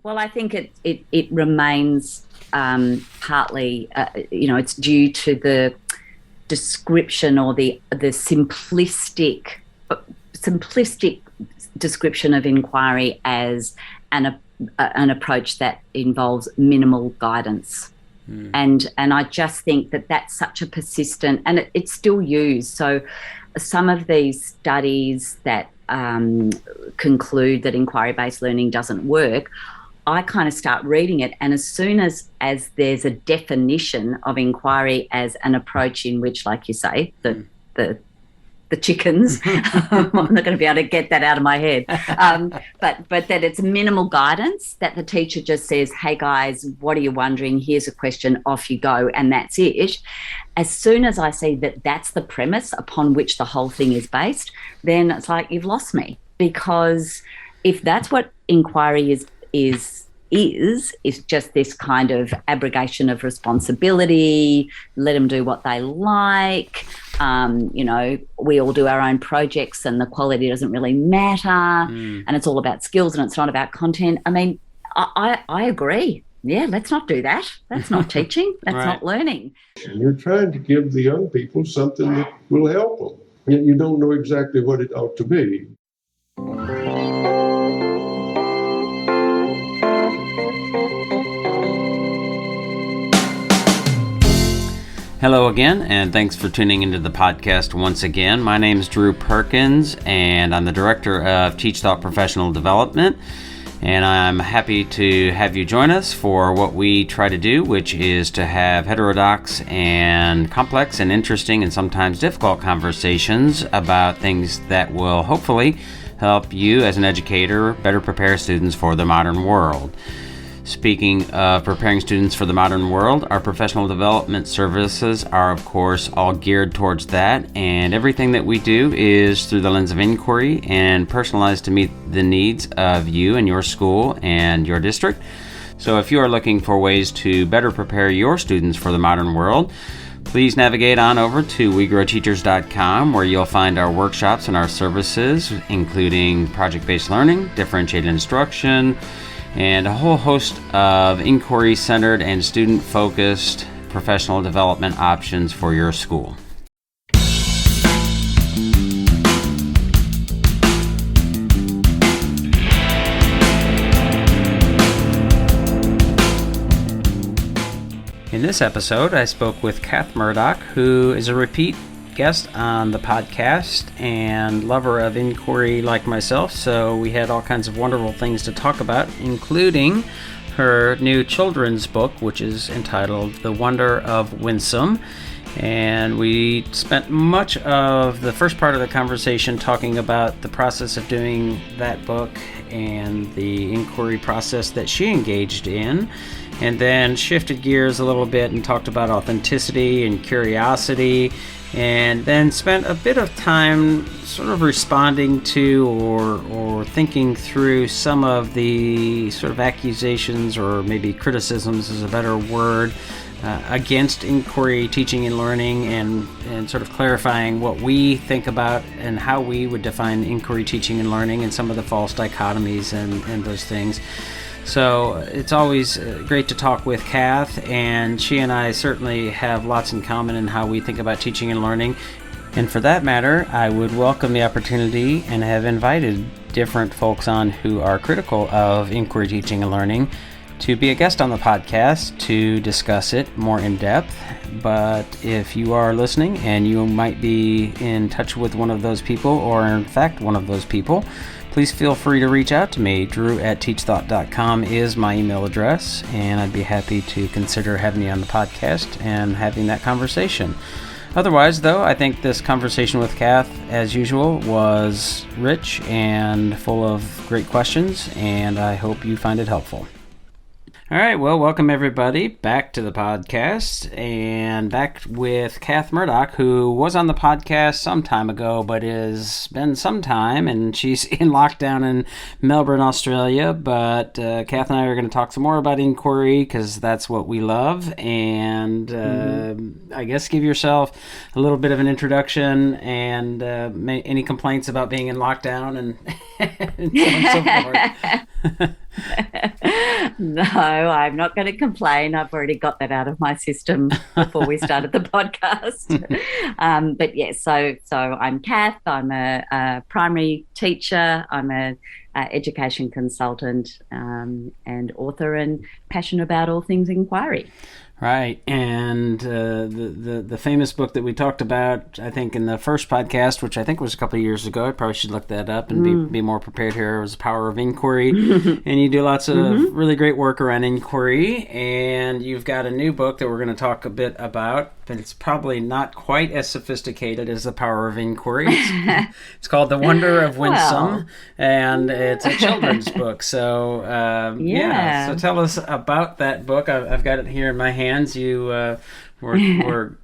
Well, I think it remains partly, it's due to the description or the simplistic description of inquiry as an approach that involves minimal guidance. And I just think that that's such a persistent, and it's still used. So some of these studies that conclude that inquiry-based learning doesn't work, I kind of start reading it, and as soon as there's a definition of inquiry as an approach in which, like you say, the chickens, I'm not going to be able to get that out of my head, but that it's minimal guidance, that the teacher just says, hey guys, what are you wondering? Here's a question, off you go, and that's it. As soon as I see that that's the premise upon which the whole thing is based, then it's like, you've lost me. Because if that's what inquiry is just this kind of abrogation of responsibility, let them do what they like, we all do our own projects and the quality doesn't really matter, and it's all about skills and it's not about content. I mean, I agree. Yeah, let's not do that. That's not teaching. That's right. Not learning. And you're trying to give the young people something that will help them, yet you don't know exactly what it ought to be. Hello again, and thanks for tuning into the podcast once again. My name is Drew Perkins, and I'm the Director of TeachThought Professional Development, and I'm happy to have you join us for what we try to do, which is to have heterodox and complex and interesting and sometimes difficult conversations about things that will hopefully help you as an educator better prepare students for the modern world. Speaking of preparing students for the modern world, our professional development services are, of course, all geared towards that, and everything that we do is through the lens of inquiry and personalized to meet the needs of you and your school and your district. So if you are looking for ways to better prepare your students for the modern world, please navigate on over to wegrowteachers.com, where you'll find our workshops and our services, including project-based learning, differentiated instruction, and a whole host of inquiry-centered and student-focused professional development options for your school. In this episode, I spoke with Kath Murdoch, who is a repeat guest on the podcast and lover of inquiry like myself, so we had all kinds of wonderful things to talk about, including her new children's book, which is entitled The Wonder of Winsome. And we spent much of the first part of the conversation talking about the process of doing that book and the inquiry process that she engaged in, and then shifted gears a little bit and talked about authenticity and curiosity, and then spent a bit of time sort of responding to or thinking through some of the sort of accusations, or maybe criticisms is a better word, against inquiry teaching and learning, and sort of clarifying what we think about and how we would define inquiry teaching and learning, and some of the false dichotomies and those things. So it's always great to talk with Kath, and she and I certainly have lots in common in how we think about teaching and learning. And for that matter, I would welcome the opportunity and have invited different folks on who are critical of inquiry teaching and learning to be a guest on the podcast to discuss it more in depth. But if you are listening and you might be in touch with one of those people, or in fact one of those people, please feel free to reach out to me. Drew@teachthought.com is my email address, and I'd be happy to consider having you on the podcast and having that conversation. Otherwise, though, I think this conversation with Kath, as usual, was rich and full of great questions, and I hope you find it helpful. All right, well, welcome everybody back to the podcast, and back with Kath Murdoch, who was on the podcast some time ago, but has been some time, and she's in lockdown in Melbourne, Australia. But Kath and I are going to talk some more about inquiry, because that's what we love, and I guess give yourself a little bit of an introduction, and any complaints about being in lockdown and, and so on and so forth. No, I'm not going to complain. I've already got that out of my system before we started the podcast. But yes, so I'm Kath. I'm a primary teacher. I'm a education consultant and author, and passionate about all things inquiry. Right, and the famous book that we talked about, I think, in the first podcast, which I think was a couple of years ago, I probably should look that up and be more prepared here, was The Power of Inquiry. And you do lots of really great work around inquiry, and you've got a new book that we're going to talk a bit about, but it's probably not quite as sophisticated as The Power of Inquiry. It's called The Wonder of Winsome, and it's a children's book. So, so tell us about that book. I've got it here in my hands. You were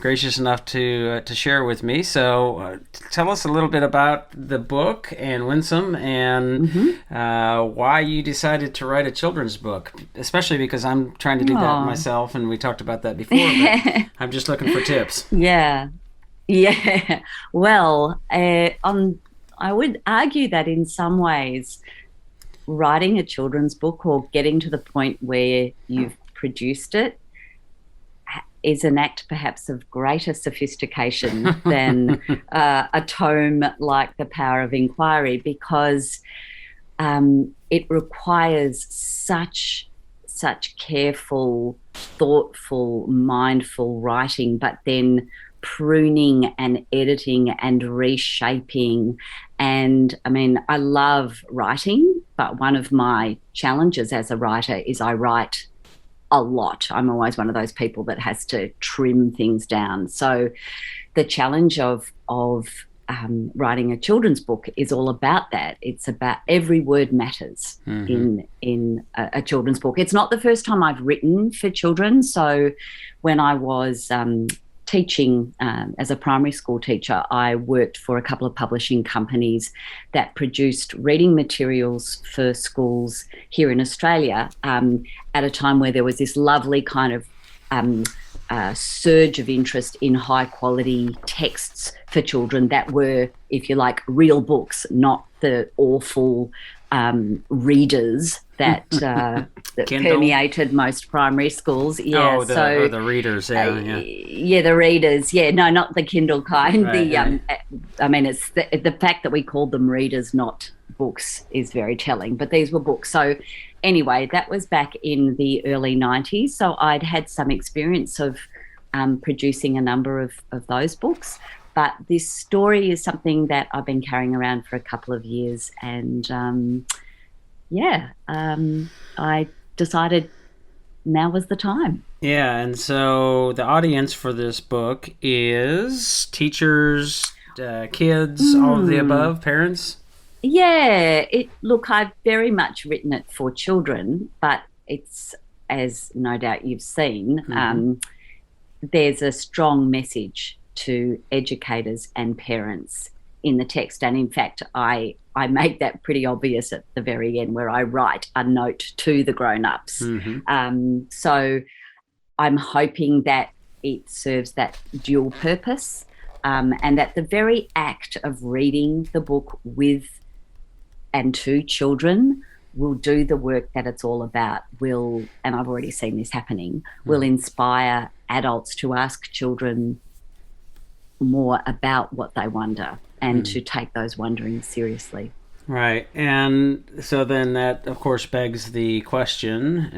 gracious enough to share with me. So tell us a little bit about the book and Winsome, and why you decided to write a children's book, especially because I'm trying to do that myself, and we talked about that before, but I'm just looking for tips. Yeah. Well, I would argue that in some ways, writing a children's book or getting to the point where you've produced it is an act perhaps of greater sophistication than a tome like The Power of Inquiry, because it requires such careful, thoughtful, mindful writing, but then pruning and editing and reshaping. And I mean, I love writing, but one of my challenges as a writer is I write a lot. I'm always one of those people that has to trim things down. So the challenge of writing a children's book is all about that. It's about every word matters in a children's book. It's not the first time I've written for children. So when I was teaching as a primary school teacher, I worked for a couple of publishing companies that produced reading materials for schools here in Australia at a time where there was this lovely kind of surge of interest in high quality texts for children that were, if you like, real books, not the awful readers that permeated most primary schools. Yeah, the readers. The readers. Yeah, no, not the Kindle kind. Right, I mean, it's the fact that we called them readers, not books, is very telling. But these were books. So anyway, that was back in the early 90s. So I'd had some experience of producing a number of those books. But this story is something that I've been carrying around for a couple of years, and I decided now was the time. Yeah, and so the audience for this book is teachers, kids, all of the above, parents? Yeah, look, I've very much written it for children, but it's, as no doubt you've seen, there's a strong message to educators and parents in the text. And in fact, I make that pretty obvious at the very end, where I write a note to the grown-ups. So I'm hoping that it serves that dual purpose, and that the very act of reading the book with and to children will do the work that it's all about, and I've already seen this happening, will inspire adults to ask children more about what they wonder and to take those wonderings seriously. Right. And so then that, of course, begs the questions.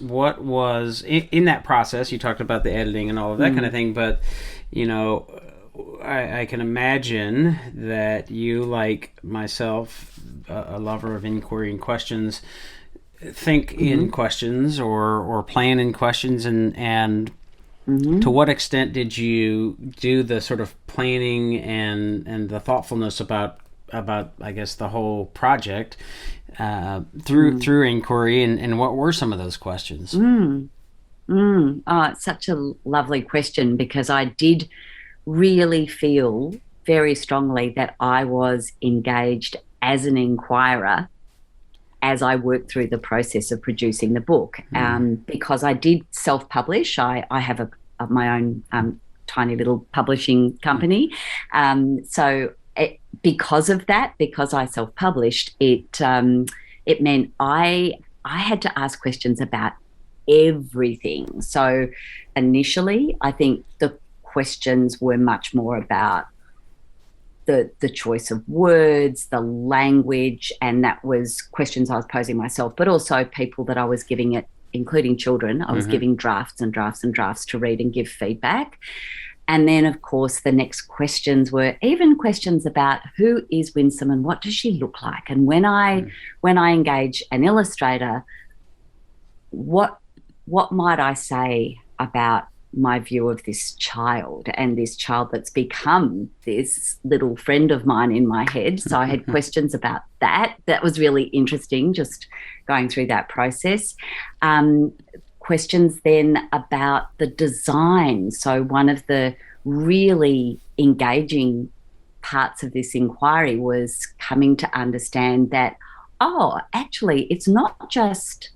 What was, in that process, you talked about the editing and all of that kind of thing, but, you know, I can imagine that you, like myself, a lover of inquiry and questions, think in questions or plan in questions, and to what extent did you do the sort of planning and the thoughtfulness about I guess the whole project through inquiry, and what were some of those questions? Oh, it's such a lovely question, because I did really feel very strongly that I was engaged as an inquirer as I worked through the process of producing the book, because I did self-publish. I have my own tiny little publishing company. So because of that, because I self-published, it meant I had to ask questions about everything. So initially, I think the questions were much more about the choice of words, the language, and that was questions I was posing myself, but also people that I was giving it, including children. I was giving drafts and drafts and drafts to read and give feedback. And then, of course, the next questions were even questions about who is Winsome and what does she look like? And when I engage an illustrator, what might I say about my view of this child and this child that's become this little friend of mine in my head? So I had questions about that. That was really interesting, just going through that process. Questions then about the design. So one of the really engaging parts of this inquiry was coming to understand that, actually, it's not just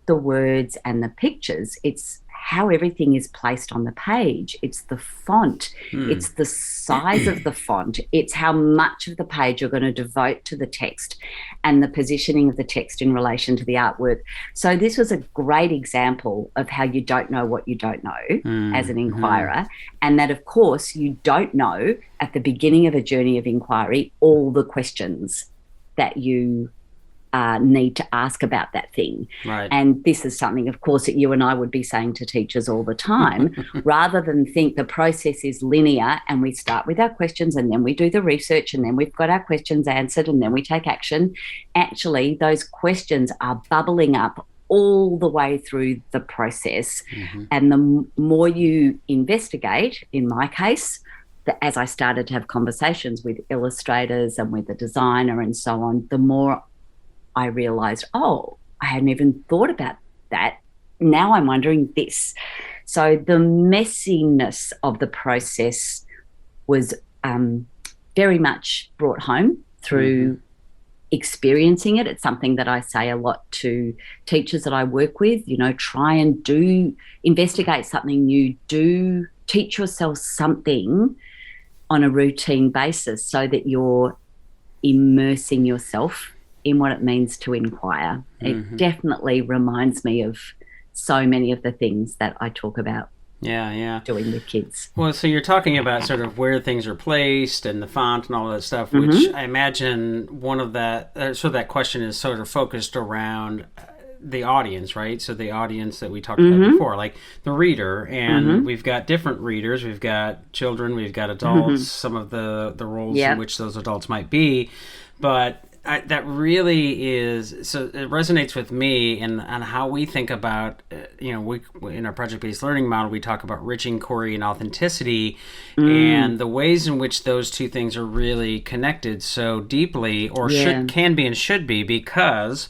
the words and the pictures, it's how everything is placed on the page. It's the font, it's the size of the font, it's how much of the page you're going to devote to the text and the positioning of the text in relation to the artwork. So this was a great example of how you don't know what you don't know as an inquirer, and that, of course, you don't know at the beginning of a journey of inquiry all the questions that you need to ask about that thing. Right. And this is something, of course, that you and I would be saying to teachers all the time, rather than think the process is linear and we start with our questions and then we do the research and then we've got our questions answered and then we take action. Actually, those questions are bubbling up all the way through the process. And the more you investigate, in my case, as I started to have conversations with illustrators and with the designer and so on, the more I realised, I hadn't even thought about that. Now I'm wondering this. So the messiness of the process was very much brought home through experiencing it. It's something that I say a lot to teachers that I work with, try and investigate something new, teach yourself something on a routine basis so that you're immersing yourself in what it means to inquire. It definitely reminds me of so many of the things that I talk about doing with kids. Well, so you're talking about sort of where things are placed and the font and all that stuff, which I imagine one of that, so that question is sort of focused around the audience, right? So the audience that we talked about before, like the reader, and we've got different readers. We've got children, we've got adults, some of the roles in which those adults might be, but that really is, so it resonates with me and how we think about, we in our project-based learning model, we talk about rich inquiry and authenticity and the ways in which those two things are really connected so deeply, or can be and should be, because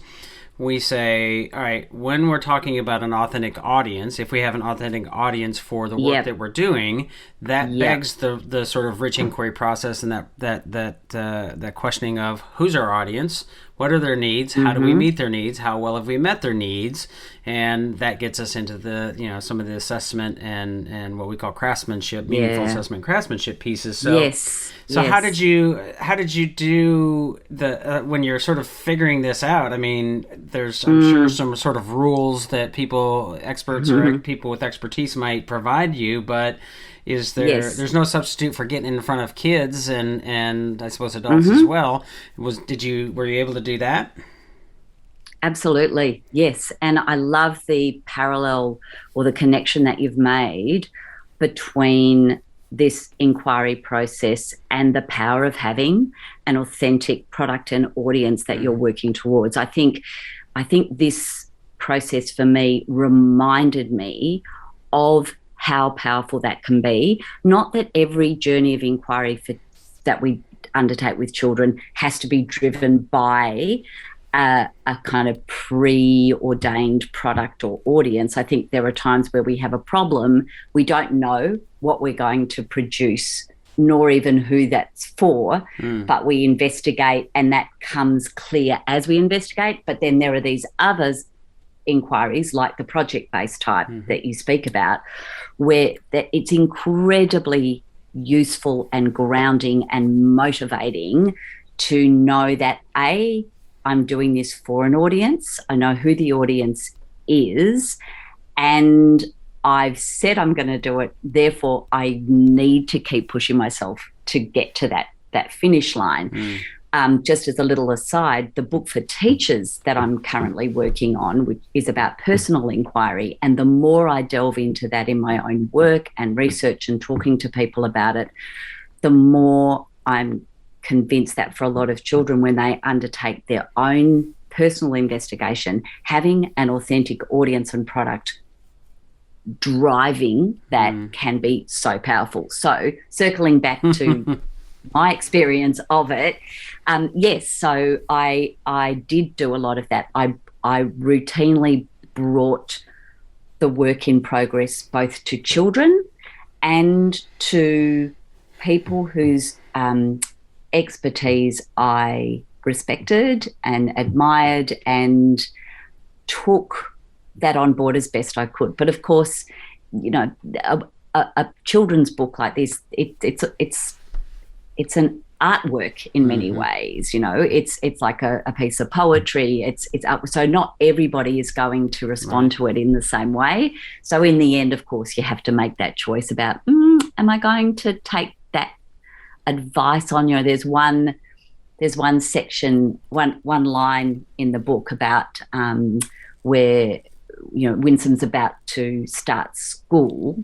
we say, all right, when we're talking about an authentic audience, if we have an authentic audience for the work that we're doing, that begs the sort of rich inquiry process and that questioning of who's our audience, what are their needs, how do we meet their needs, how well have we met their needs, and that gets us into the some of the assessment and what we call craftsmanship, meaningful assessment, craftsmanship pieces. So how did you do the when you're sort of figuring this out? I mean, there's I'm sure some sort of rules that experts or people with expertise might provide you, but is there's no substitute for getting in front of kids and I suppose adults as well. Were you able to do that? Absolutely, yes. And I love the parallel or the connection that you've made between this inquiry process and the power of having an authentic product and audience that you're working towards. I think this process for me reminded me of how powerful that can be. Not that every journey of inquiry that we undertake with children has to be driven by a kind of preordained product or audience. I think there are times where we have a problem, we don't know what we're going to produce, nor even who that's for, but we investigate and that comes clear as we investigate. But then there are these others inquiries like the project-based type that you speak about, where it's incredibly useful and grounding and motivating to know that I'm doing this for an audience. I know who the audience is, and I've said I'm going to do it. Therefore, I need to keep pushing myself to get to that finish line. Just as a little aside, the book for teachers that I'm currently working on, which is about personal inquiry, and the more I delve into that in my own work and research and talking to people about it, the more I'm convinced that for a lot of children, when they undertake their own personal investigation, having an authentic audience and product driving that can be so powerful. So circling back to my experience of it, yes, so I did do a lot of that. I routinely brought the work in progress both to children and to people whose expertise I respected and admired, and took that on board as best I could. But of course, a children's book like this, it's an artwork in many ways. It's like a piece of poetry. It's so not everybody is going to respond to it in the same way. So in the end, of course, you have to make that choice about, am I going to take that advice on? There's one section, one line in the book about where Winsome's about to start school,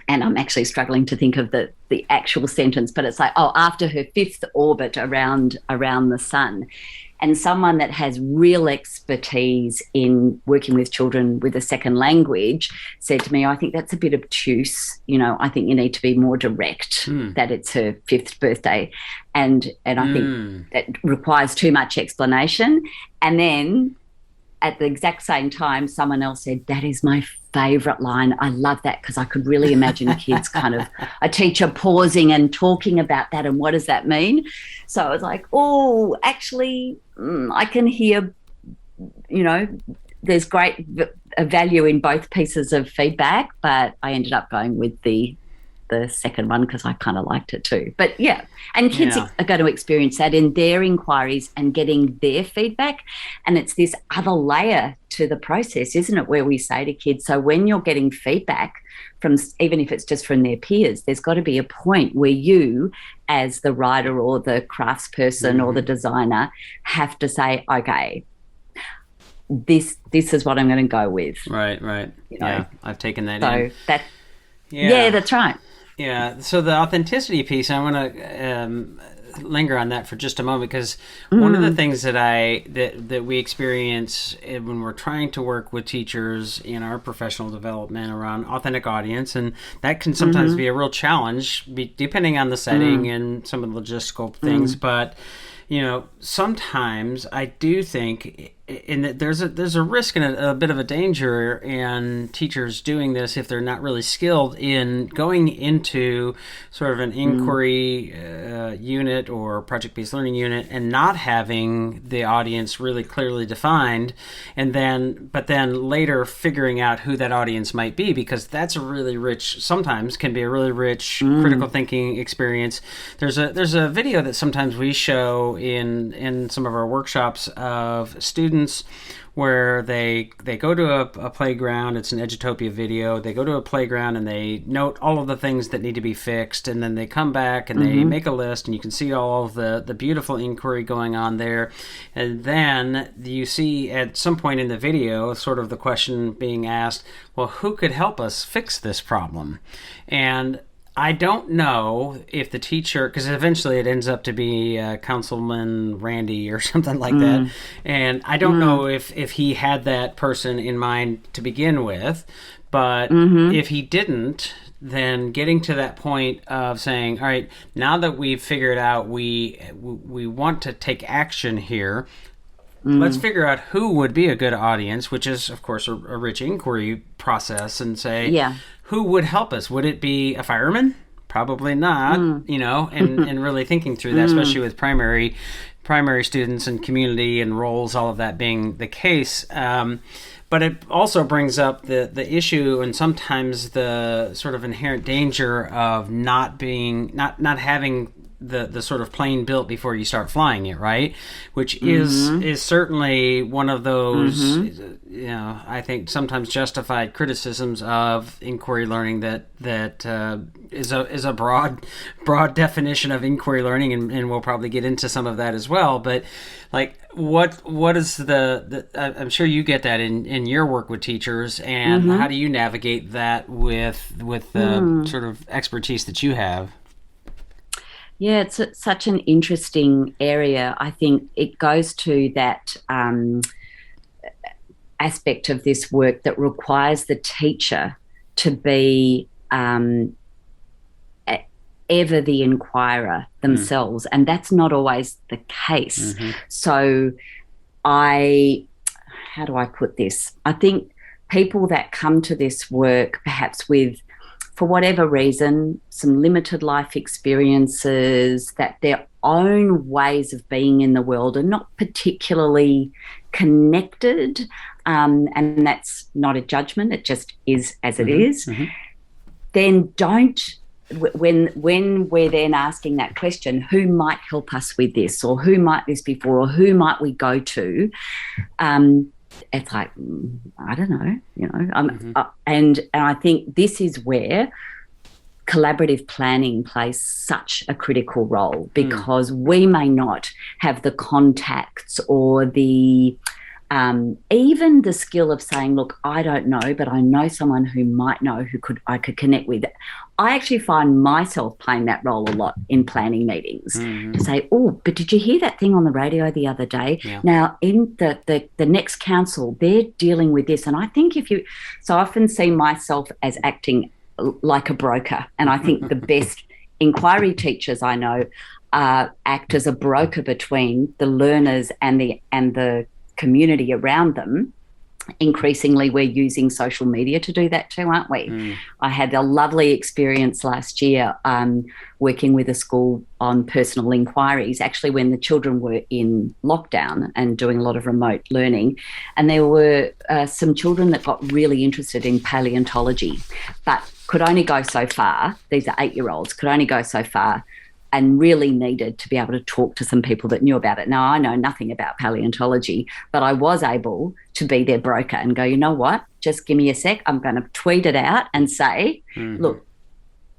and I'm actually struggling to think of the actual sentence, but it's like, after her 5th orbit around the sun. And someone that has real expertise in working with children with a second language said to me, I think that's a bit obtuse. I think you need to be more direct, that it's her 5th birthday. And I think that requires too much explanation. And then at the exact same time, someone else said, that is my favourite line. I love that, because I could really imagine kids a teacher pausing and talking about that and what does that mean? So I was like, actually, I can hear, there's great value in both pieces of feedback, but I ended up going with the second one because I kind of liked it too. But yeah, and kids are going to experience that in their inquiries and getting their feedback. And it's this other layer to the process, isn't it, where we say to kids, so when you're getting feedback from, even if it's just from their peers, there's got to be a point where you, as the writer or the craftsperson or the designer, have to say, okay, this is what I'm going to go with. Right. Yeah, I've taken that in. So yeah, that's right. Yeah, so the authenticity piece, I want to linger on that for just a moment, because one of the things that we experience when we're trying to work with teachers in our professional development around authentic audience, and that can sometimes be a real challenge depending on the setting and some of the logistical things, but sometimes I do think that there's a risk and a bit of a danger in teachers doing this if they're not really skilled in going into sort of an inquiry unit or project-based learning unit and not having the audience really clearly defined, but then later figuring out who that audience might be, because that's sometimes can be a really rich critical thinking experience. There's a video that sometimes we show in some of our workshops of students where they go to a playground. It's an Edutopia video. They go to a playground and they note all of the things that need to be fixed, and then they come back and they make a list, and you can see all of the beautiful inquiry going on there. And then you see at some point in the video sort of the question being asked, well, who could help us fix this problem? And I don't know if the teacher, because eventually it ends up to be Councilman Randy or something like that, and I don't know if he had that person in mind to begin with, but if he didn't, then getting to that point of saying, all right, now that we've figured out we want to take action here, let's figure out who would be a good audience, which is, of course, a rich inquiry process, and say, who would help us? Would it be a fireman? Probably not, and really thinking through that, especially with primary primary students and community and roles, all of that being the case. But it also brings up the issue and sometimes the sort of inherent danger of not having the sort of plane built before you start flying it, right? Which is certainly one of those, I think sometimes justified criticisms of inquiry learning that is a broad definition of inquiry learning, and we'll probably get into some of that as well. But like, what is the I'm sure you get that in your work with teachers, and how do you navigate that with the sort of expertise that you have? Yeah, it's such an interesting area. I think it goes to that aspect of this work that requires the teacher to be ever the inquirer themselves, and that's not always the case. So how do I put this? I think people that come to this work perhaps with, for whatever reason, some limited life experiences, that their own ways of being in the world are not particularly connected, and that's not a judgment, it just is as it is, then when we're then asking that question, who might help us with this, or who might this be for, or who might we go to, it's like, I don't know, and I think this is where collaborative planning plays such a critical role, because we may not have the contacts or the even the skill of saying, look, I don't know, but I know someone who might know, I could connect with. I actually find myself playing that role a lot in planning meetings, to say, oh, but did you hear that thing on the radio the other day? Yeah. Now, in the next council, they're dealing with this. And I think so I often see myself as acting like a broker. And I think the best inquiry teachers I know act as a broker between the learners and the community around them. Increasingly, we're using social media to do that too, aren't we? I had a lovely experience last year working with a school on personal inquiries, actually when the children were in lockdown and doing a lot of remote learning. And there were some children that got really interested in paleontology, but could only go so far. These are 8-year-olds, could only go so far, and really needed to be able to talk to some people that knew about it. Now, I know nothing about paleontology, but I was able to be their broker and go, you know what, just give me a sec. I'm going to tweet it out and say, look,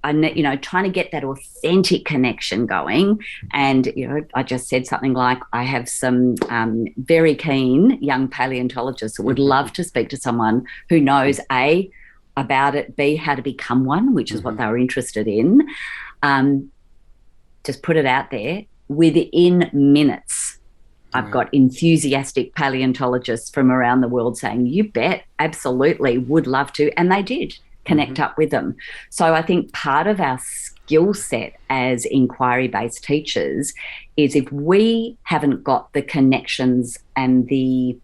trying to get that authentic connection going. And, I just said something like, I have some very keen young paleontologists who would love to speak to someone who knows, A, about it, B, how to become one, which is what they were interested in. Just put it out there. Within minutes, I've got enthusiastic paleontologists from around the world saying, you bet, absolutely, would love to. And they did connect up with them. So I think part of our skill set as inquiry-based teachers is, if we haven't got the connections and the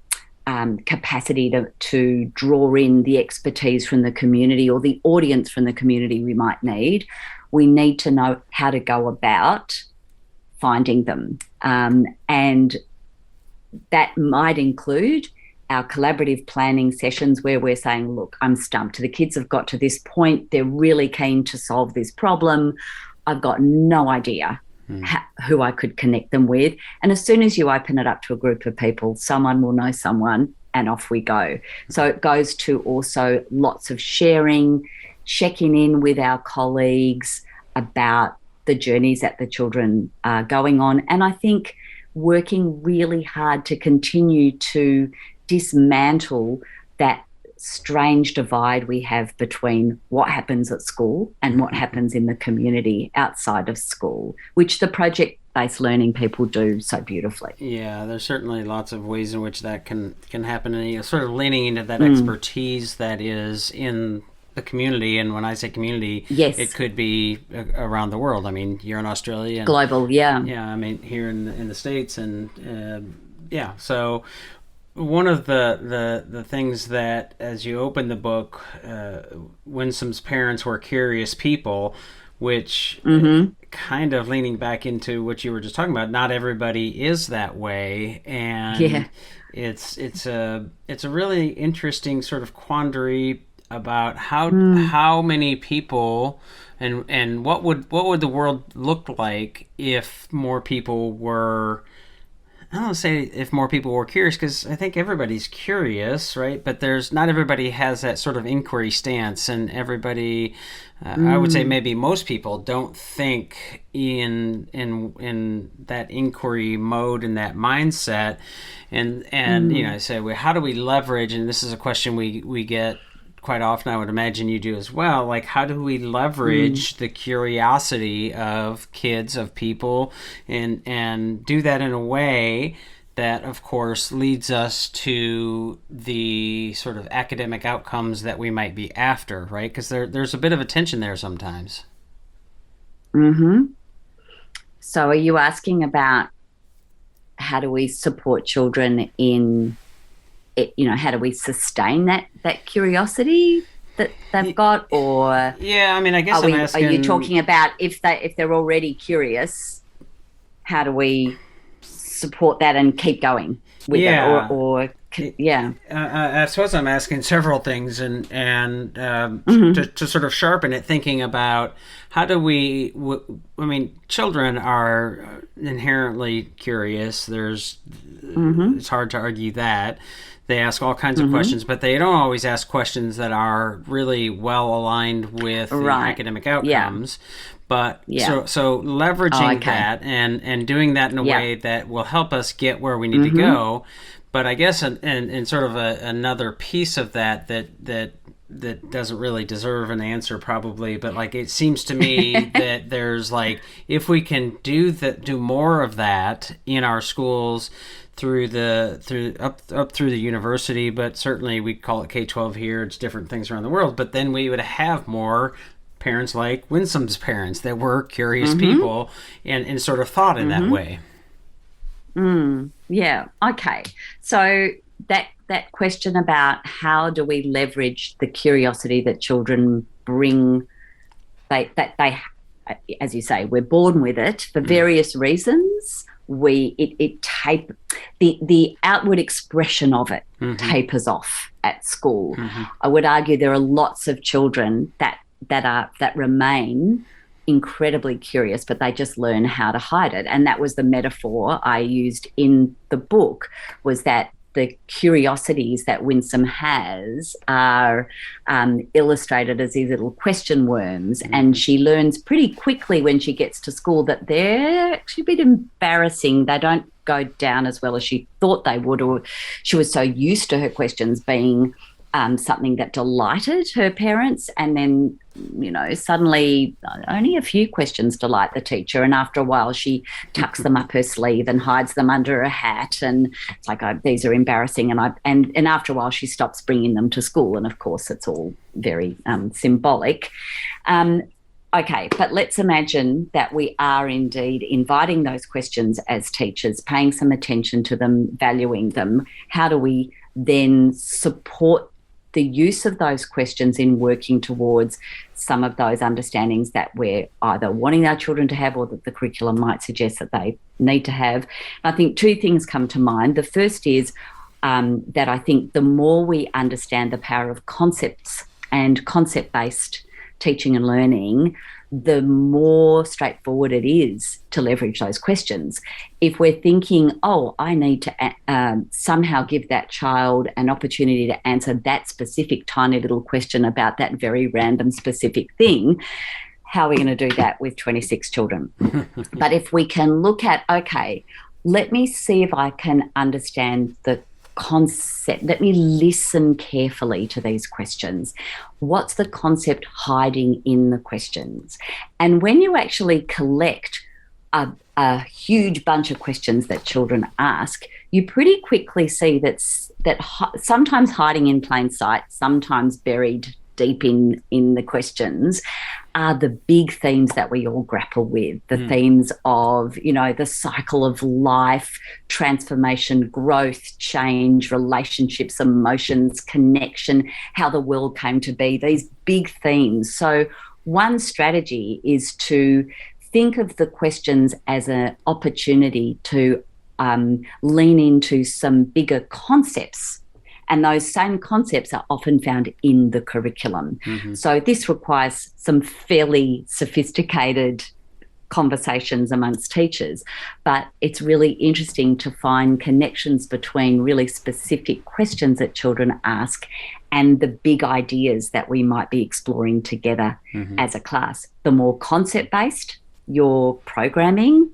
capacity to draw in the expertise from the community, or the audience from the community we might need, we need to know how to go about finding them. And that might include our collaborative planning sessions where we're saying, look, I'm stumped. The kids have got to this point. They're really keen to solve this problem. I've got no idea who I could connect them with. And as soon as you open it up to a group of people, someone will know someone, and off we go. So it goes to also lots of sharing, checking in with our colleagues about the journeys that the children are going on. And I think working really hard to continue to dismantle that strange divide we have between what happens at school and what happens in the community outside of school, which the project-based learning people do so beautifully. Yeah, there's certainly lots of ways in which that can happen, and sort of leaning into that expertise that is in the community. And when I say community, yes, it could be around the world. I mean, you're in Australia. And, global, yeah. Yeah, I mean, here in the States. And so one of the things that, as you open the book, Winsome's parents were curious people, which kind of leaning back into what you were just talking about, not everybody is that way. And it's a really interesting sort of quandary about how many people and what would the world look like if more people were, I don't want to say if more people were curious, because I think everybody's curious, right? But not everybody has that sort of inquiry stance, and everybody, I would say maybe most people don't think in that inquiry mode and that mindset, and I say, well, how do we leverage? And this is a question we get quite often, I would imagine you do as well, like how do we leverage the curiosity of kids, of people, and do that in a way that, of course, leads us to the sort of academic outcomes that we might be after, right? Because there's a bit of a tension there sometimes. So are you asking about how do we support children in how do we sustain that curiosity that they've got, or I mean, I guess I'm asking, are you talking about if they're already curious, how do we support that and keep going with it, I suppose I'm asking several things, and to sort of sharpen it, thinking about how do we, I mean, children are inherently curious. It's hard to argue that. They ask all kinds of questions, but they don't always ask questions that are really well aligned with the academic outcomes. But so leveraging that and doing that in a way that will help us get where we need to go. But I guess in sort of another piece of that doesn't really deserve an answer probably, but like it seems to me that there's like, if we can do more of that in our schools, up through the university, but certainly we call it K-12 here. It's different things around the world. But then we would have more parents like Winsome's parents that were curious people and sort of thought in that way. Yeah. Okay. So that question about how do we leverage the curiosity that children bring, they as you say, we're born with it for various reasons. The outward expression of it tapers off at school. I would argue there are lots of children that remain incredibly curious, but they just learn how to hide it. And that was the metaphor I used in the book, was that the curiosities that Winsome has are illustrated as these little question worms. And she learns pretty quickly when she gets to school that they're actually a bit embarrassing. They don't go down as well as she thought they would, or she was so used to her questions being something that delighted her parents, and then suddenly only a few questions delight the teacher, and after a while she tucks them up her sleeve and hides them under her hat, and it's like, oh, these are embarrassing, and after a while she stops bringing them to school, and of course it's all very symbolic. Okay, but let's imagine that we are indeed inviting those questions as teachers, paying some attention to them, valuing them. How do we then support the use of those questions in working towards some of those understandings that we're either wanting our children to have or that the curriculum might suggest that they need to have? I think two things come to mind. The first is that I think the more we understand the power of concepts and concept-based teaching and learning, the more straightforward it is to leverage those questions. If we're thinking, oh, I need to somehow give that child an opportunity to answer that specific tiny little question about that very random specific thing, how are we going to do that with 26 children? But if we can look at, okay, let me see if I can understand the concept. Let me listen carefully to these questions. What's the concept hiding in the questions? And when you actually collect a huge bunch of questions that children ask, you pretty quickly see that sometimes hiding in plain sight, sometimes buried deep in the questions, are the big themes that we all grapple with, the themes of, the cycle of life, transformation, growth, change, relationships, emotions, connection, how the world came to be, these big themes. So one strategy is to think of the questions as an opportunity to lean into some bigger concepts. And those same concepts are often found in the curriculum. So this requires some fairly sophisticated conversations amongst teachers, but it's really interesting to find connections between really specific questions that children ask and the big ideas that we might be exploring together as a class. The more concept-based your programming,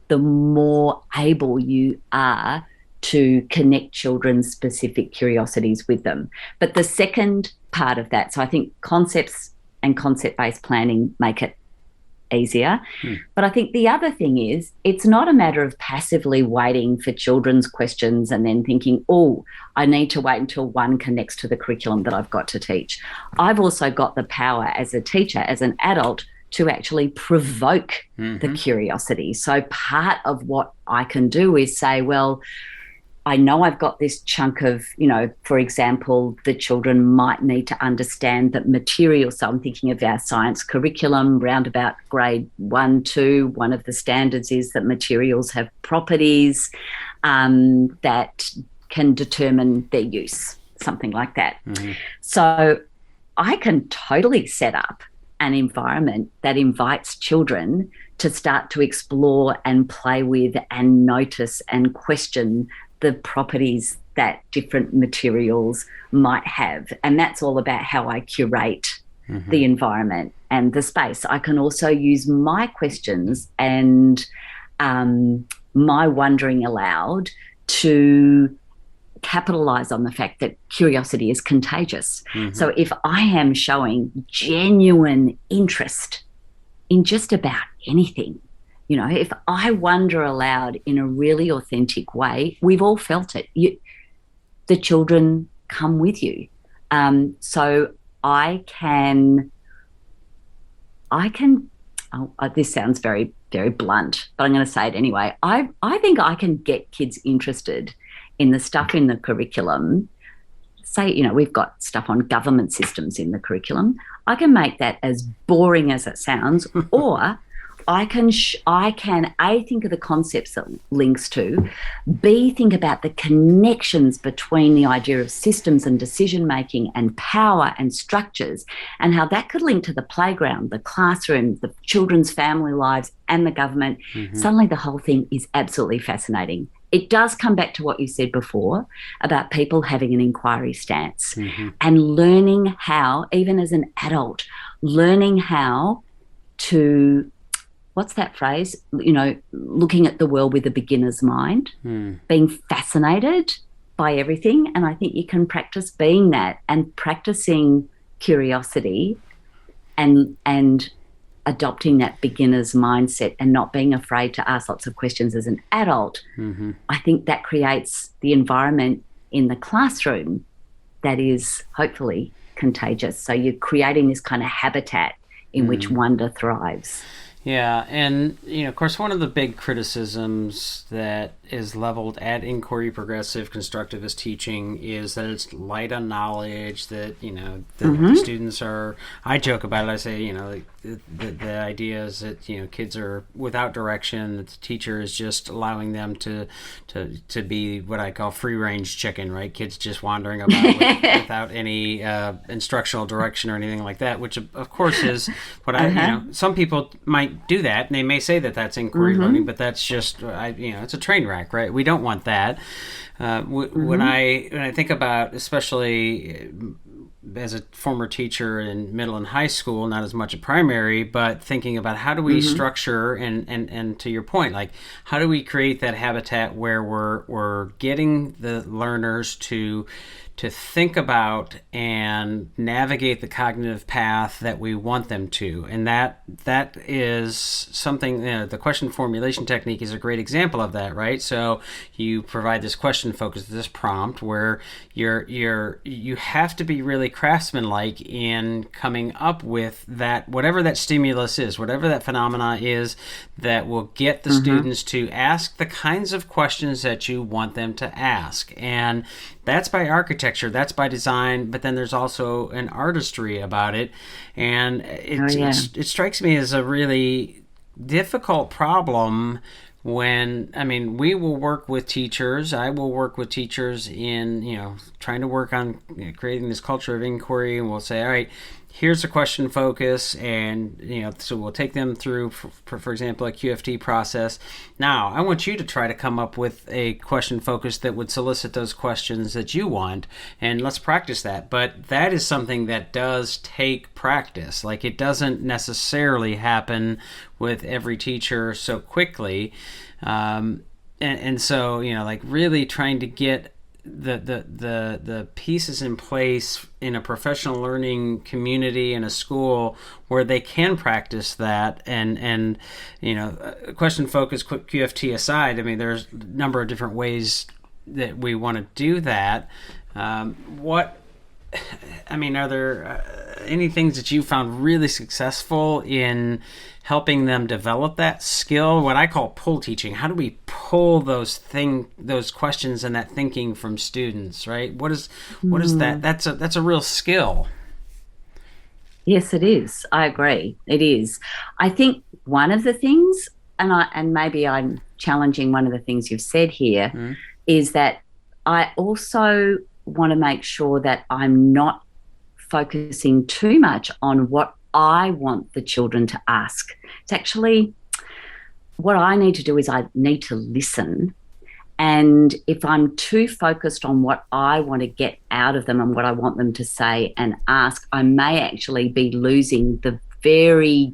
the more able you are to connect children's specific curiosities with them. But the second part of that, so I think concepts and concept-based planning make it easier. But I think the other thing is, it's not a matter of passively waiting for children's questions and then thinking, oh, I need to wait until one connects to the curriculum that I've got to teach. I've also got the power as a teacher, as an adult, to actually provoke the curiosity. So part of what I can do is say, well, I know I've got this chunk of, for example, the children might need to understand that materials. So I'm thinking of our science curriculum, round about grade 1, 2. One of the standards is that materials have properties that can determine their use, something like that. So I can totally set up an environment that invites children to start to explore and play with and notice and question the properties that different materials might have. And that's all about how I curate the environment and the space. I can also use my questions and my wondering aloud to capitalize on the fact that curiosity is contagious. So if I am showing genuine interest in just about anything, if I wonder aloud in a really authentic way, we've all felt it. The children come with you. So I can, this sounds very, very blunt, but I'm going to say it anyway. I think I can get kids interested in the stuff in the curriculum. Say, we've got stuff on government systems in the curriculum. I can make that as boring as it sounds, or I can A, think of the concepts that links to, B, think about the connections between the idea of systems and decision-making and power and structures, and how that could link to the playground, the classroom, the children's family lives and the government. Suddenly the whole thing is absolutely fascinating. It does come back to what you said before about people having an inquiry stance and learning how, even as an adult, learning how to, what's that phrase? Looking at the world with a beginner's mind, being fascinated by everything. And I think you can practice being that and practicing curiosity and adopting that beginner's mindset and not being afraid to ask lots of questions as an adult. I think that creates the environment in the classroom that is hopefully contagious. So you're creating this kind of habitat in which wonder thrives. Yeah, and of course, one of the big criticisms that is leveled at inquiry progressive constructivist teaching is that it's light on knowledge, that the students are, I joke about it, I say the idea is that kids are without direction, that the teacher is just allowing them to be what I call free range chicken, right? Kids just wandering about without any instructional direction or anything like that, which of course is what some people might do that, and they may say that that's inquiry learning, but that's just it's a train wreck, right? We don't want that. When I think about, especially as a former teacher in middle and high school, not as much a primary, but thinking about how do we structure and to your point, like how do we create that habitat where we're getting the learners to think about and navigate the cognitive path that we want them to. And that is something, the question formulation technique is a great example of that, right? So you provide this question focus, this prompt where you have to be really craftsmanlike in coming up with that, whatever that stimulus is, whatever that phenomena is that will get the students to ask the kinds of questions that you want them to ask. And that's by architecture. architecture. That's by design, but then there's also an artistry about it. And it strikes me as a really difficult problem when, I mean, we will work with teachers. I will work with teachers in, trying to work on creating this culture of inquiry, and we'll say, all right, here's a question focus, and so we'll take them through, for example, a QFT process. Now, I want you to try to come up with a question focus that would solicit those questions that you want, and let's practice that. But that is something that does take practice. Like, it doesn't necessarily happen with every teacher so quickly, and so like really trying to get the pieces in place in a professional learning community in a school where they can practice that, and question focus, quick QFT aside, I mean, there's a number of different ways that we want to do that. Are there any things that you found really successful in helping them develop that skill? What I call pull teaching. How do we pull those questions and that thinking from students, right? What is that? That's a real skill. Yes, it is. I agree. It is. I think one of the things, and maybe I'm challenging one of the things you've said here, is that I also want to make sure that I'm not focusing too much on what I want the children to ask. It's actually what I need to do is I need to listen. And if I'm too focused on what I want to get out of them and what I want them to say and ask, I may actually be losing the very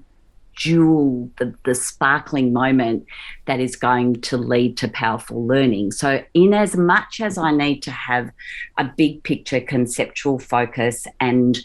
jewel, the sparkling moment that is going to lead to powerful learning. So in as much as I need to have a big picture conceptual focus and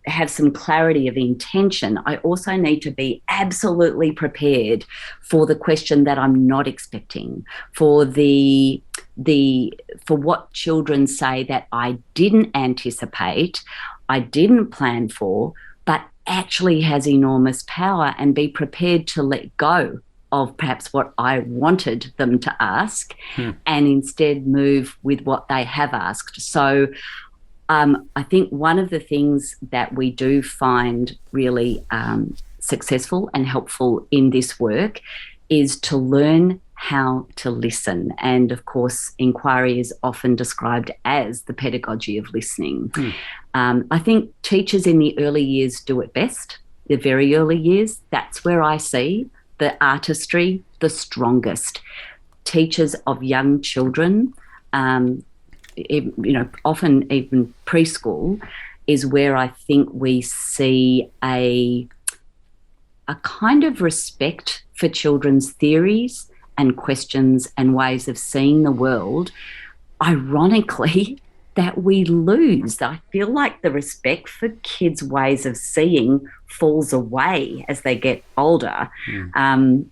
have some clarity of intention, I also need to be absolutely prepared for the question that I'm not expecting, for for what children say that I didn't anticipate, I didn't plan for, but actually has enormous power, and be prepared to let go of perhaps what I wanted them to ask and instead move with what they have asked. So I think one of the things that we do find really successful and helpful in this work is to learn how to listen. And of course, inquiry is often described as the pedagogy of listening. I think teachers in the early years do it best, the very early years. That's where I see the artistry the strongest. Teachers of young children, often even preschool, is where I think we see a kind of respect for children's theories and questions and ways of seeing the world, ironically, that we lose. I feel like the respect for kids' ways of seeing falls away as they get older. And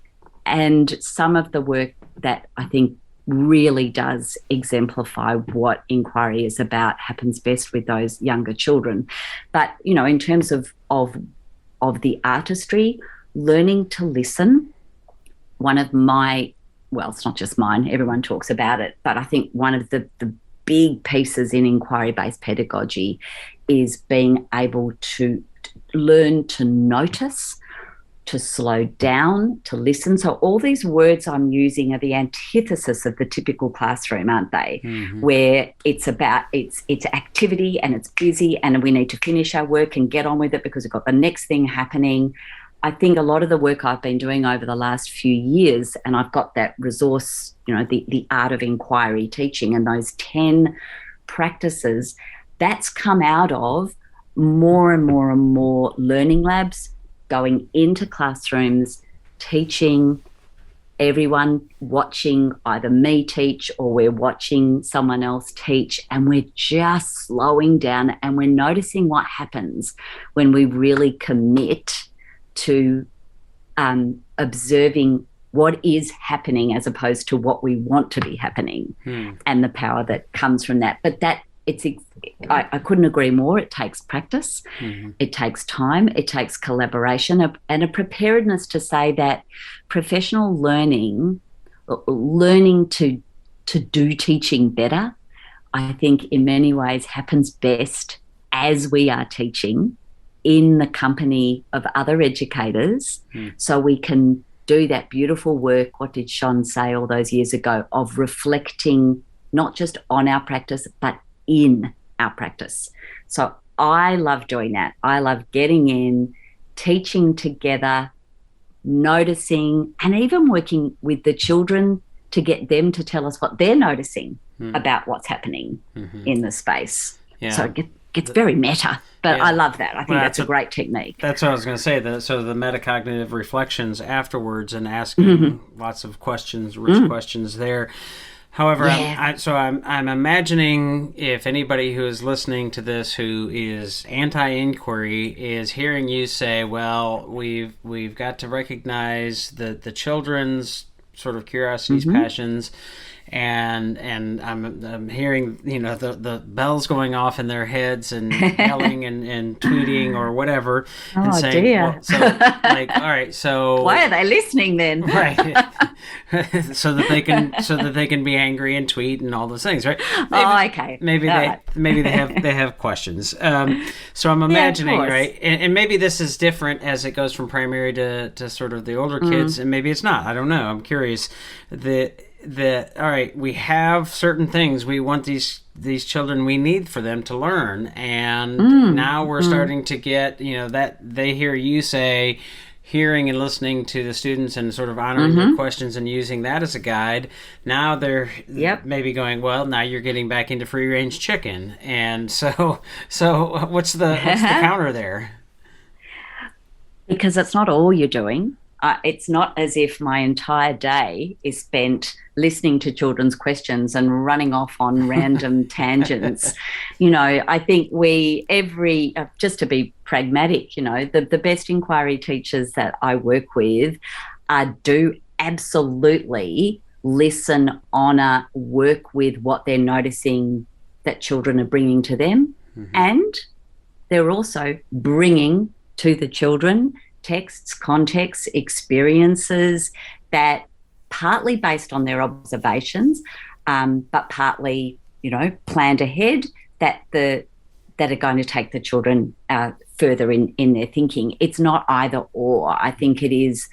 some of the work that I think really does exemplify what inquiry is about happens best with those younger children. But, in terms of the artistry, learning to listen, one of my, well, it's not just mine, everyone talks about it, but I think one of the big pieces in inquiry-based pedagogy is being able to learn to notice, to slow down, to listen. So all these words I'm using are the antithesis of the typical classroom, aren't they? Where it's about it's activity and it's busy and we need to finish our work and get on with it because we've got the next thing happening. I think a lot of the work I've been doing over the last few years, and I've got that resource, the art of inquiry teaching and those 10 practices, that's come out of more and more and more learning labs, going into classrooms, teaching everyone, watching either me teach or we're watching someone else teach, and we're just slowing down and we're noticing what happens when we really commit to observing what is happening as opposed to what we want to be happening, and the power that comes from that. But I couldn't agree more. It takes practice, it takes time, it takes collaboration, and a preparedness to say that professional learning to do teaching better, I think in many ways happens best as we are teaching in the company of other educators, so we can do that beautiful work, what did Sean say all those years ago, of reflecting not just on our practice, but in our practice. So I love doing that. I love getting in, teaching together, noticing, and even working with the children to get them to tell us what they're noticing about what's happening in the space. Yeah. So it gets very meta, but I love that. I think that's a great technique. That's what I was going to say. So the metacognitive reflections afterwards and asking lots of questions, rich questions there. However, I'm imagining if anybody who is listening to this who is anti-inquiry is hearing you say, well, we've got to recognize the children's sort of curiosities, passions, and I'm hearing, the bells going off in their heads and yelling and tweeting or whatever, and saying, dear. Well, so like, all right, so why are they listening then? Right. so that they can be angry and tweet and all those things, right? Okay. Maybe they have questions. So I'm imagining, right? And maybe this is different as it goes from primary to sort of the older kids, and maybe it's not. I don't know. I'm curious. That all right, we have certain things we want these children, we need for them to learn, and now we're starting to get that they hear you say, hearing and listening to the students and sort of honoring their questions and using that as a guide. Now they're maybe going, well, now you're getting back into free range chicken, and so what's the counter there? Because it's not all you're doing. It's not as if my entire day is spent listening to children's questions and running off on random tangents. I think just to be pragmatic, the best inquiry teachers that I work with do absolutely listen, honour, work with what they're noticing that children are bringing to them. And they're also bringing to the children texts, contexts, experiences that partly based on their observations, but partly, planned ahead that are going to take the children further in their thinking. It's not either or. I think it is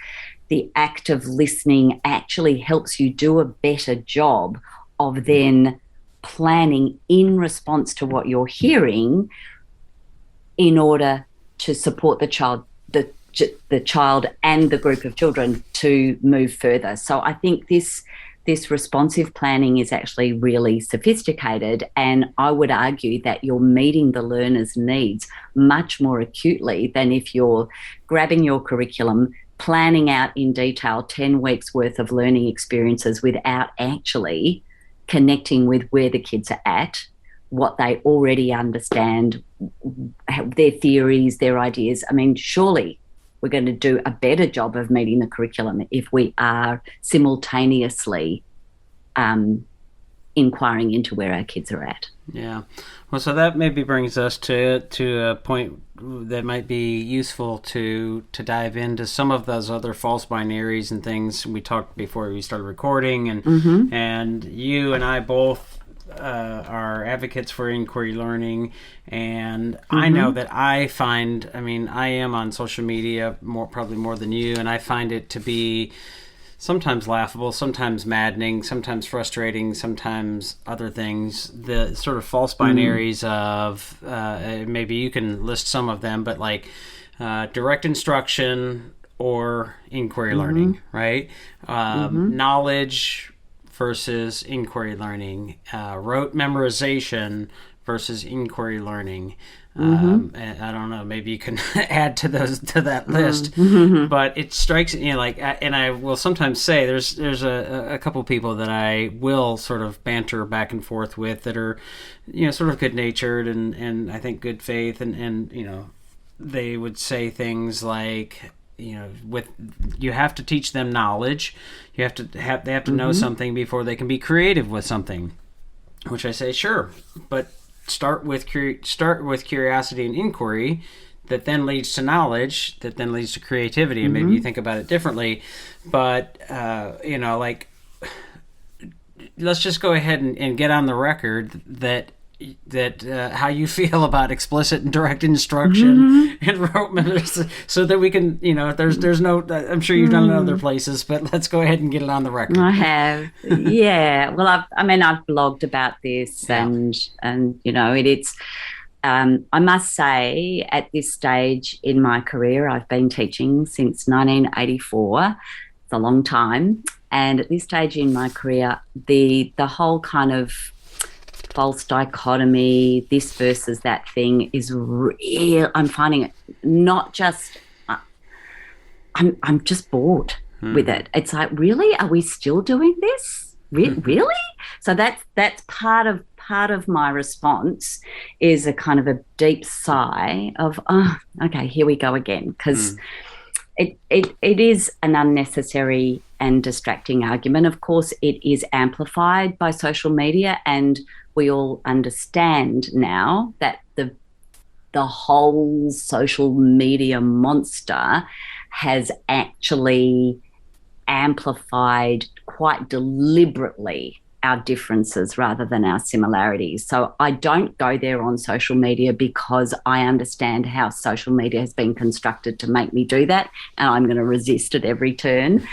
the act of listening actually helps you do a better job of then planning in response to what you're hearing in order to support the child and the group of children to move further. So I think this responsive planning is actually really sophisticated, and I would argue that you're meeting the learner's needs much more acutely than if you're grabbing your curriculum, planning out in detail 10 weeks worth of learning experiences without actually connecting with where the kids are at, what they already understand, their theories, their ideas. I mean, surely we're going to do a better job of meeting the curriculum if we are simultaneously inquiring into where our kids are at. Yeah. Well, so that maybe brings us to a point that might be useful to dive into some of those other false binaries and things we talked before we started recording, and you and I both are advocates for inquiry learning, and I know that I am on social media probably more than you, and I find it to be sometimes laughable, sometimes maddening, sometimes frustrating, sometimes other things. The sort of false binaries of maybe you can list some of them, but like direct instruction or inquiry learning, right? Knowledge versus inquiry learning, rote memorization versus inquiry learning. And I don't know, maybe you can add to that list, but it strikes and I will sometimes say there's a couple people that I will sort of banter back and forth with that are sort of good natured and I think good faith, and they would say things like, you have to teach them knowledge. They have to know something before they can be creative with something. Which I say, sure, but start with curiosity and inquiry, that then leads to knowledge, that then leads to creativity, and maybe you think about it differently. But let's just go ahead and get on the record that how you feel about explicit and direct instruction enrollment, so that we can, there's no, I'm sure you've done it in other places, but let's go ahead and get it on the record. I have, yeah. Well, I've blogged about this, and it's. I must say, at this stage in my career, I've been teaching since 1984. It's a long time, and at this stage in my career, the whole kind of false dichotomy, this versus that thing, is real. I'm finding it not just. I'm just bored with it. It's like, really, are we still doing this? Really? So that's part of my response is a kind of a deep sigh of, oh, okay, here we go again, because it is an unnecessary and distracting argument. Of course, it is amplified by social media, and we all understand now that the whole social media monster has actually amplified quite deliberately our differences rather than our similarities. So I don't go there on social media because I understand how social media has been constructed to make me do that, and I'm going to resist at every turn.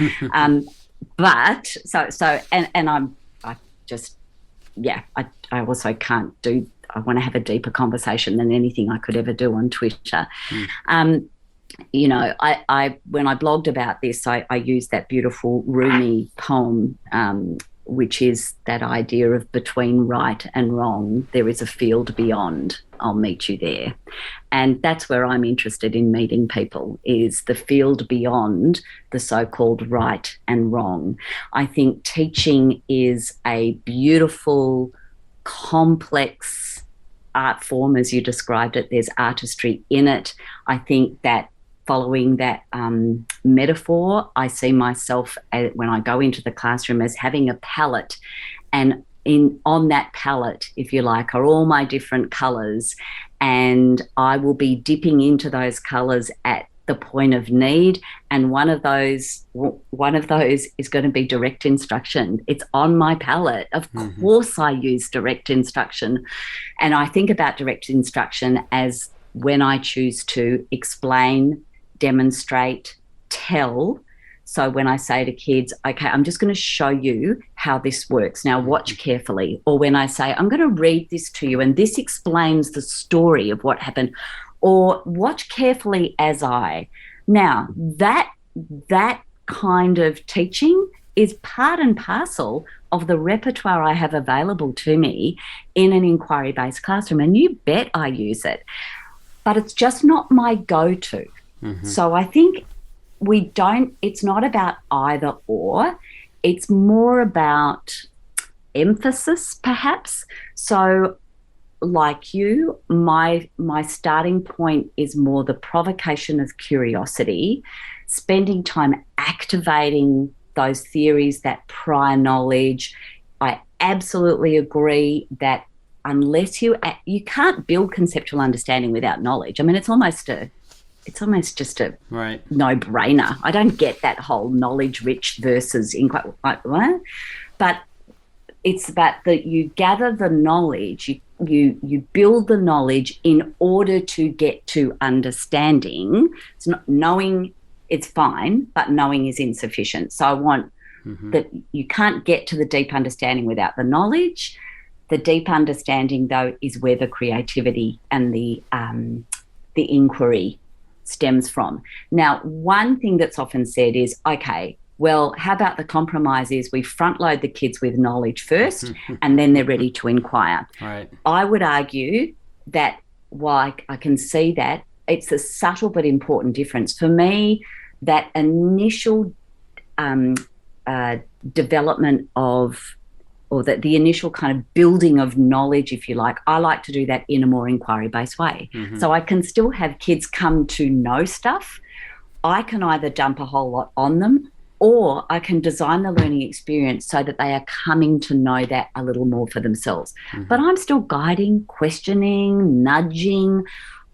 But I also can't do. I want to have a deeper conversation than anything I could ever do on Twitter. I when I blogged about this, I used that beautiful Rumi poem, which is that idea of between right and wrong, there is a field beyond. I'll meet you there. And that's where I'm interested in meeting people, is the field beyond the so-called right and wrong. I think teaching is a beautiful, complex art form, as you described it. There's artistry in it. I think that following that metaphor, I see myself when I go into the classroom as having a palette, and on that palette, if you like, are all my different colours, and I will be dipping into those colours at the point of need, and one of those is going to be direct instruction. It's on my palette. Of course I use direct instruction, and I think about direct instruction as when I choose to explain, demonstrate, tell. So when I say to kids, okay, I'm just going to show you how this works. Now watch carefully. Or when I say, I'm going to read this to you and this explains the story of what happened. Or watch carefully as I. Now that kind of teaching is part and parcel of the repertoire I have available to me in an inquiry-based classroom. And you bet I use it. But it's just not my go-to. So I think it's not about either or, it's more about emphasis perhaps. So like you, my starting point is more the provocation of curiosity, spending time activating those theories, that prior knowledge. I absolutely agree that unless you can't build conceptual understanding without knowledge. I mean, it's almost just a no-brainer. I don't get that whole knowledge-rich versus what? But it's about that you gather the knowledge, you build the knowledge in order to get to understanding. It's not knowing, it's fine, but knowing is insufficient. So I want that you can't get to the deep understanding without the knowledge. The deep understanding, though, is where the creativity and the inquiry stems from. Now, one thing that's often said is, okay, well, how about the compromise is we front load the kids with knowledge first and then they're ready to inquire. Right. I would argue that while I can see that, it's a subtle but important difference. For me, that initial development of, or that the initial kind of building of knowledge, if you like, I like to do that in a more inquiry-based way. So I can still have kids come to know stuff. I can either dump a whole lot on them, or I can design the learning experience so that they are coming to know that a little more for themselves. But I'm still guiding, questioning, nudging.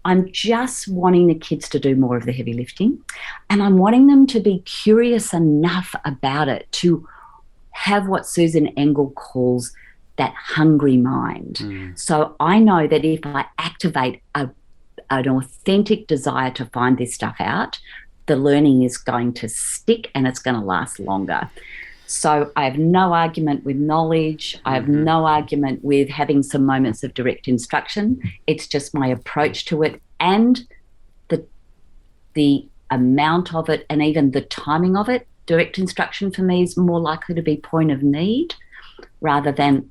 I'm just wanting the kids to do more of the heavy lifting, and I'm wanting them to be curious enough about it to have what Susan Engel calls that hungry mind. So I know that if I activate an authentic desire to find this stuff out, the learning is going to stick and it's going to last longer. So I have no argument with knowledge. I have no argument with having some moments of direct instruction. It's just my approach to it, and the amount of it, and even the timing of it. Direct instruction for me is more likely to be point of need rather than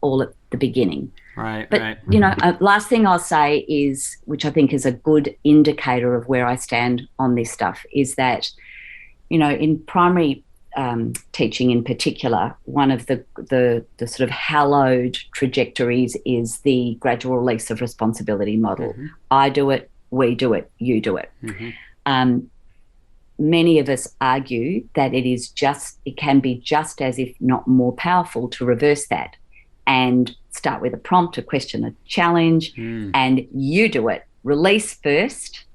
all at the beginning. Right, but, right. Last thing I'll say is, which I think is a good indicator of where I stand on this stuff, is that, in primary teaching in particular, one of the sort of hallowed trajectories is the gradual release of responsibility model. I do it, we do it, you do it. Many of us argue that it can be just as, if not more powerful, to reverse that and start with a prompt, a question, a challenge, and you do it. Release first,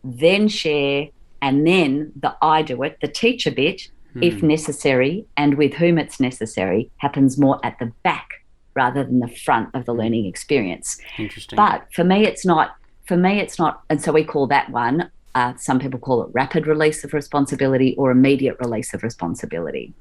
then share, and then the I do it, the teacher bit, if necessary, and with whom it's necessary, happens more at the back rather than the front of the learning experience. Interesting. But for me, it's not, and so we call that one, some people call it rapid release of responsibility or immediate release of responsibility.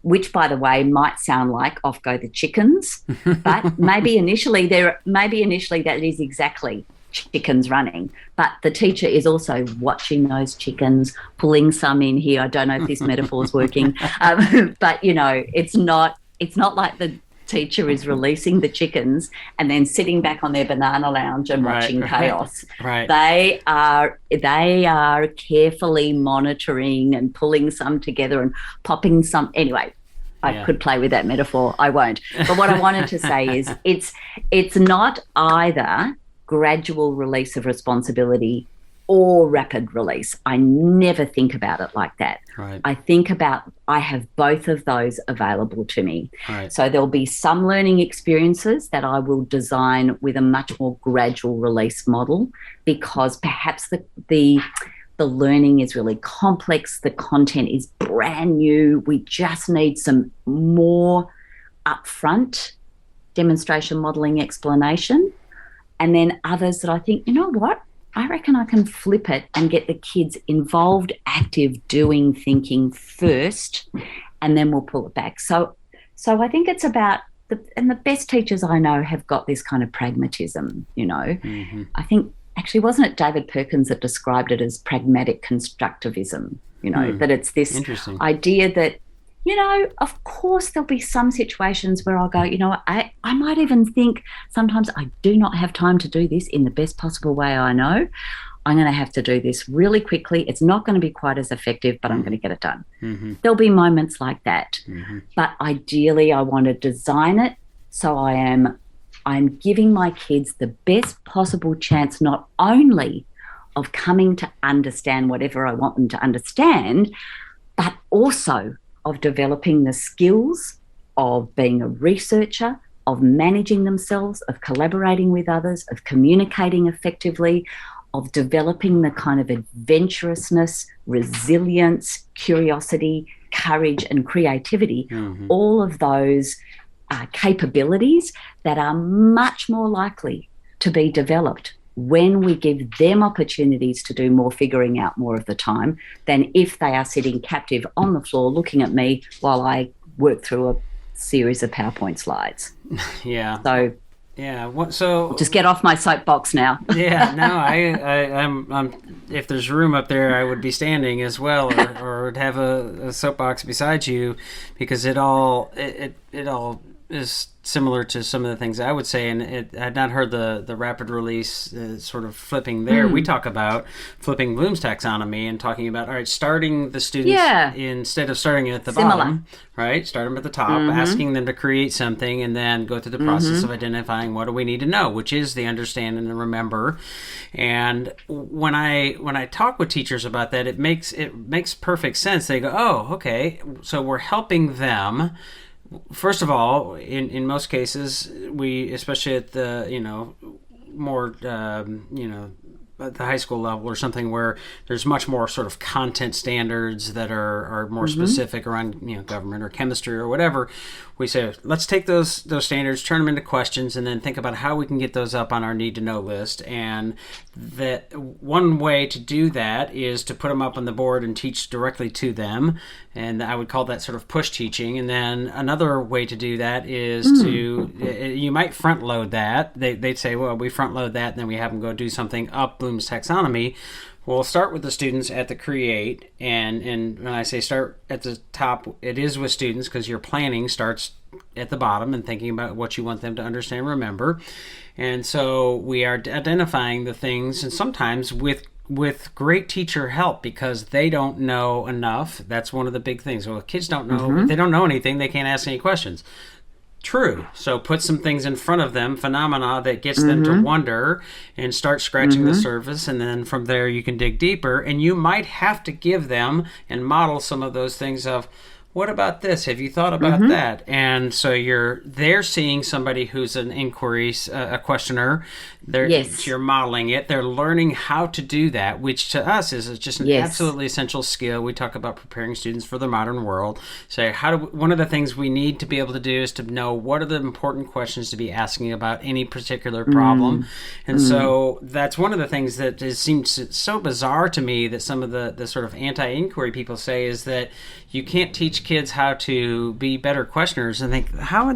Which, by the way, might sound like off go the chickens, but maybe initially that is exactly chickens running. But the teacher is also watching those chickens, pulling some in here. I don't know if this metaphor is working, but it's not like the teacher is releasing the chickens and then sitting back on their banana lounge and watching chaos. Right. They are carefully monitoring and pulling some together and popping some. Anyway, I could play with that metaphor. I won't. But what I wanted to say is it's not either gradual release of responsibility or rapid release. I never think about it like that. Right. I have both of those available to me. Right. So there'll be some learning experiences that I will design with a much more gradual release model, because perhaps the learning is really complex, the content is brand new, we just need some more upfront demonstration, modelling, explanation. And then others that I think, I reckon I can flip it and get the kids involved, active, doing, thinking first, and then we'll pull it back. So I think it's about, and the best teachers I know have got this kind of pragmatism, I think, actually, wasn't it David Perkins that described it as pragmatic constructivism, that it's this idea that, of course there'll be some situations where I'll go, I might even think sometimes I do not have time to do this in the best possible way I know. I'm going to have to do this really quickly. It's not going to be quite as effective, but I'm going to get it done. There'll be moments like that. But ideally, I want to design it so I'm giving my kids the best possible chance, not only of coming to understand whatever I want them to understand, but also of developing the skills of being a researcher, of managing themselves, of collaborating with others, of communicating effectively, of developing the kind of adventurousness, resilience, curiosity, courage, and creativity, all of those capabilities that are much more likely to be developed when we give them opportunities to do more figuring out more of the time than if they are sitting captive on the floor looking at me while I work through a series of PowerPoint slides. Yeah. So so just get off my soapbox now. Yeah, no, I'm if there's room up there, I would be standing as well, or have a soapbox beside you, because it all is similar to some of the things I would say, and I had not heard the rapid release sort of flipping there. We talk about flipping Bloom's taxonomy and talking about, all right, starting the students instead of starting at the bottom, right? Start them at the top, asking them to create something, and then go through the process of identifying what do we need to know, which is the understand and the remember. And when I talk with teachers about that, it makes perfect sense. They go, oh, okay, so we're helping them. First of all, in most cases, we, especially at the more at the high school level or something where there's much more sort of content standards that are more specific around, government or chemistry or whatever, we say, let's take those standards, turn them into questions, and then think about how we can get those up on our need to know list. And that one way to do that is to put them up on the board and teach directly to them. And I would call that sort of push teaching. And then another way to do that is you might front load that. They'd say, well, we front load that, and then we have them go do something up Bloom's Taxonomy. We'll start with the students at the create, and when I say start at the top, it is with students because your planning starts at the bottom and thinking about what you want them to understand and remember. And so we are identifying the things, and sometimes with great teacher help, because they don't know enough. That's one of the big things. Well, if kids don't know, if they don't know anything, they can't ask any questions. True. So put some things in front of them, phenomena that gets them to wonder, and start scratching the surface, and then from there you can dig deeper, and you might have to give them and model some of those things of, what about this? Have you thought about that? And so they're seeing somebody who's an inquiry, a questioner. You're modeling it. They're learning how to do that, which to us is just an absolutely essential skill. We talk about preparing students for the modern world. So one of the things we need to be able to do is to know what are the important questions to be asking about any particular problem. And so that's one of the things that seems so bizarre to me, that some of the sort of anti-inquiry people say, is that you can't teach kids how to be better questioners. And think, how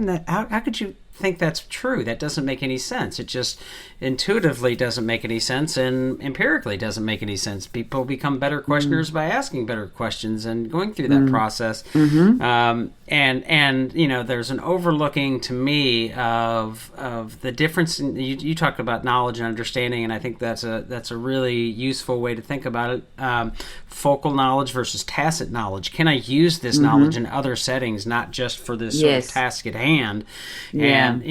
could you think that's true? That doesn't make any sense. It just intuitively doesn't make any sense, and empirically doesn't make any sense. People become better questioners by asking better questions and going through that process. And there's an overlooking to me of the difference in, you talked about knowledge and understanding, and I think that's a really useful way to think about it. Focal knowledge versus tacit knowledge. Can I use this knowledge in other settings, not just for this sort of task at hand? And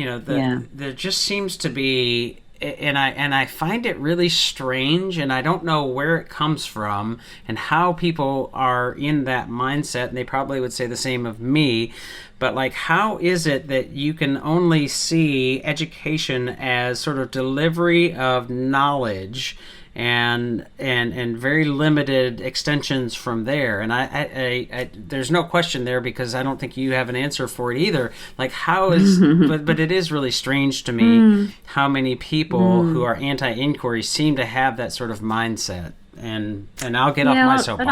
there just seems to be, and I find it really strange, and I don't know where it comes from and how people are in that mindset, and they probably would say the same of me, but like, how is it that you can only see education as sort of delivery of knowledge and very limited extensions from there? And I there's no question there, because I don't think you have an answer for it either. Like, how is but it is really strange to me how many people who are anti-inquiry seem to have that sort of mindset. And I'll get off my soapbox.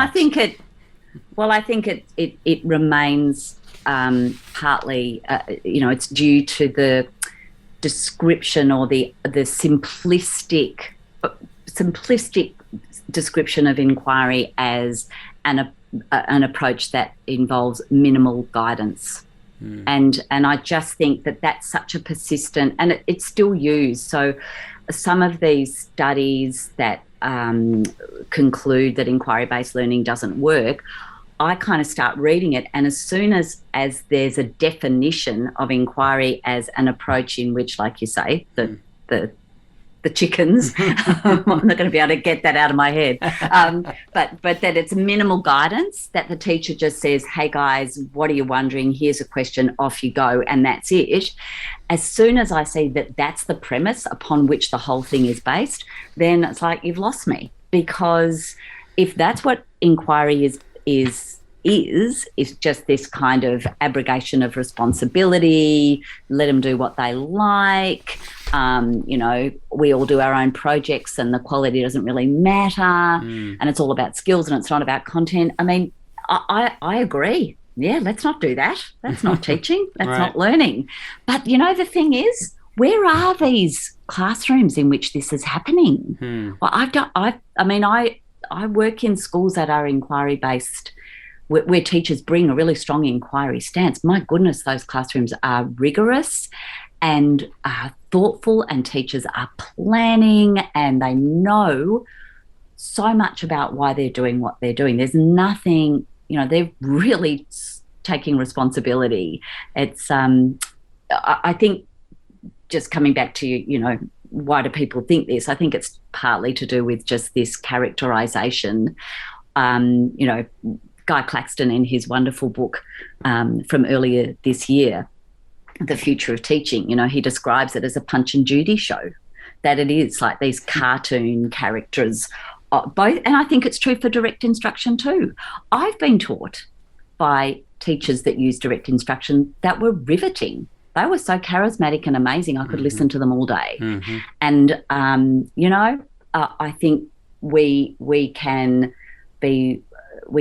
But I think it remains partly it's due to the description, or the simplistic description of inquiry as an approach that involves minimal guidance. And I just think that that's such a persistent, and it's still used. So some of these studies that conclude that inquiry-based learning doesn't work, I kind of start reading it, and as soon as there's a definition of inquiry as an approach in which, like you say, the chickens. I'm not going to be able to get that out of my head. But that it's minimal guidance, that the teacher just says, hey, guys, what are you wondering? Here's a question, off you go, and that's it. As soon as I see that that's the premise upon which the whole thing is based, then it's like, you've lost me. Because if that's what inquiry is just this kind of abrogation of responsibility, let them do what they like, we all do our own projects and the quality doesn't really matter, and it's all about skills and it's not about content. I mean, I agree. Yeah, let's not do that. That's not teaching. That's not learning. But, the thing is, where are these classrooms in which this is happening? Well, I work in schools that are inquiry-based, where teachers bring a really strong inquiry stance. My goodness, those classrooms are rigorous and thoughtful, and teachers are planning, and they know so much about why they're doing what they're doing. There's nothing, they're really taking responsibility. It's, I think, just coming back to, why do people think this? I think it's partly to do with just this characterization. Guy Claxton, in his wonderful book from earlier this year, The Future of Teaching, he describes it as a Punch and Judy show. that it is like these cartoon characters, both, and I think it's true for direct instruction too. I've been taught by teachers that use direct instruction that were riveting. They were so charismatic and amazing. I could listen to them all day. And, I think we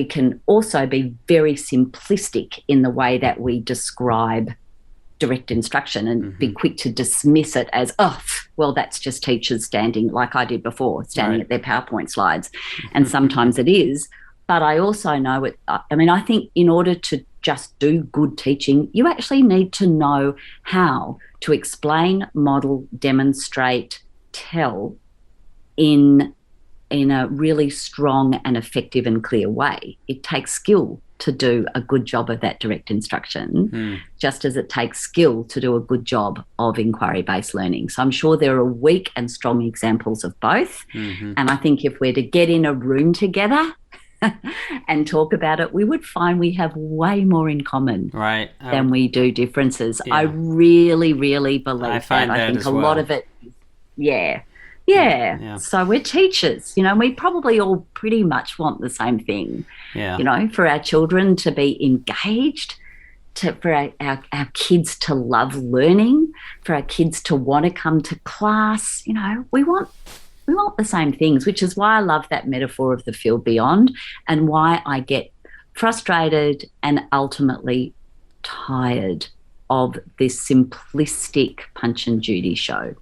can also be very simplistic in the way that we describe direct instruction and be quick to dismiss it as, well, that's just teachers standing, like I did before, standing at their PowerPoint slides. And sometimes it is. But I also know I think in order to just do good teaching, you actually need to know how to explain, model, demonstrate, tell in a really strong and effective and clear way. It takes skill to do a good job of that direct instruction, just as it takes skill to do a good job of inquiry-based learning. So I'm sure there are weak and strong examples of both. And I think if we're to get in a room together and talk about it, we would find we have way more in common than we do differences. I really, really believe that. I think a lot of it, So we're teachers, we probably all pretty much want the same thing, for our children to be engaged, for our kids to love learning, for our kids to want to come to class. We want the same things, which is why I love that metaphor of the field beyond, and why I get frustrated and ultimately tired of this simplistic Punch and Judy show.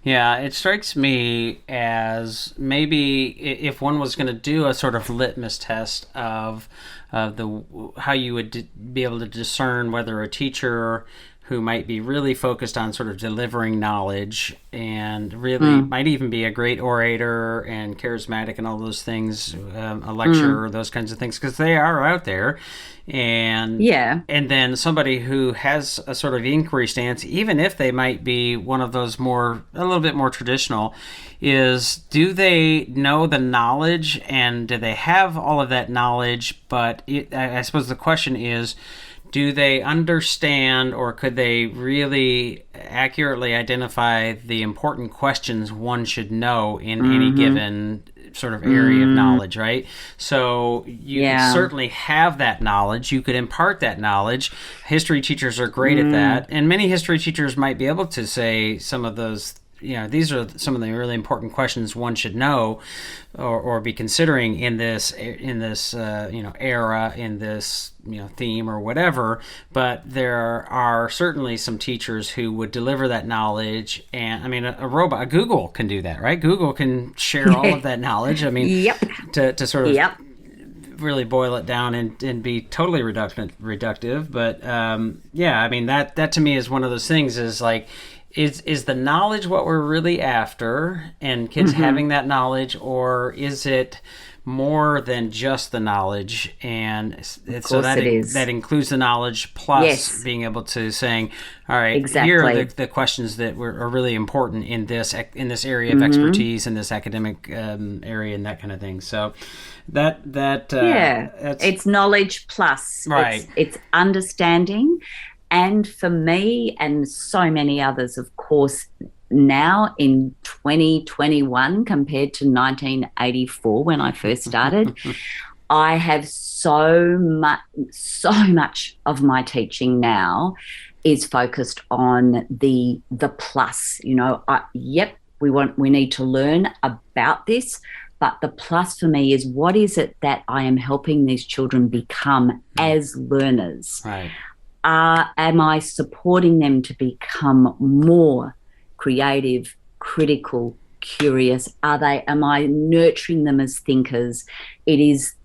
Yeah, it strikes me as maybe if one was going to do a sort of litmus test of how you would be able to discern whether a teacher who might be really focused on sort of delivering knowledge and really might even be a great orator and charismatic and all those things, a lecturer, those kinds of things, because they are out there. And then somebody who has a sort of inquiry stance, even if they might be one of those a little bit more traditional, is do they know the knowledge and do they have all of that knowledge? But I suppose the question is, do they understand, or could they really accurately identify the important questions one should know in any given sort of area of knowledge, right? So you can certainly have that knowledge. You could impart that knowledge. History teachers are great at that. And many history teachers might be able to say some of those, these are some of the really important questions one should know or be considering in this era, in this theme or whatever. But there are certainly some teachers who would deliver that knowledge, and a Google can do that, right? Google can share all of that knowledge. To sort of really boil it down and be totally reductive. But that to me is one of those things, is like, Is the knowledge what we're really after, and kids having that knowledge, or is it more than just the knowledge? And that includes the knowledge plus being able to saying, all right, here are the questions that are really important in this area of expertise, in this academic area, and that kind of thing. So it's knowledge plus, right? It's understanding. And for me and so many others, of course, now in 2021 compared to 1984 when I first started, I have so much of my teaching now is focused on the plus. We need to learn about this, but the plus for me is, what is it that I am helping these children become as learners? Right. Am I supporting them to become more creative, critical, curious? Am I nurturing them as thinkers? It is,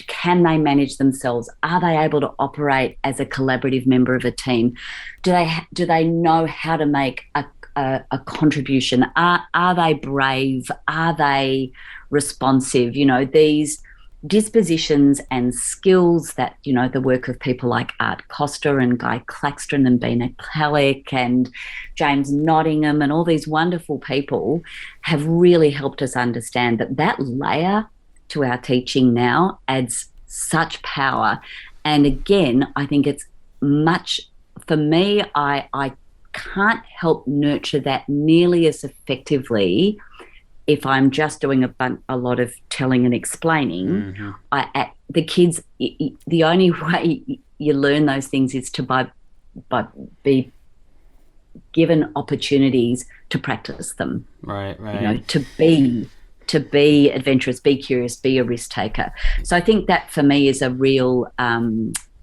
can they manage themselves? Are they able to operate as a collaborative member of a team? Do they know how to make a contribution? Are they brave? Are they responsive? These dispositions and skills that, the work of people like Art Costa and Guy Claxton and Bina Palick and James Nottingham and all these wonderful people have really helped us understand that layer to our teaching now adds such power. And again, I think it's much, for me, I can't help nurture that nearly as effectively if I'm just doing a lot of telling and explaining. The kids, the only way you learn those things is to be given opportunities to practice them. Right. You know, to be adventurous, be curious, be a risk taker. So I think that for me is a real,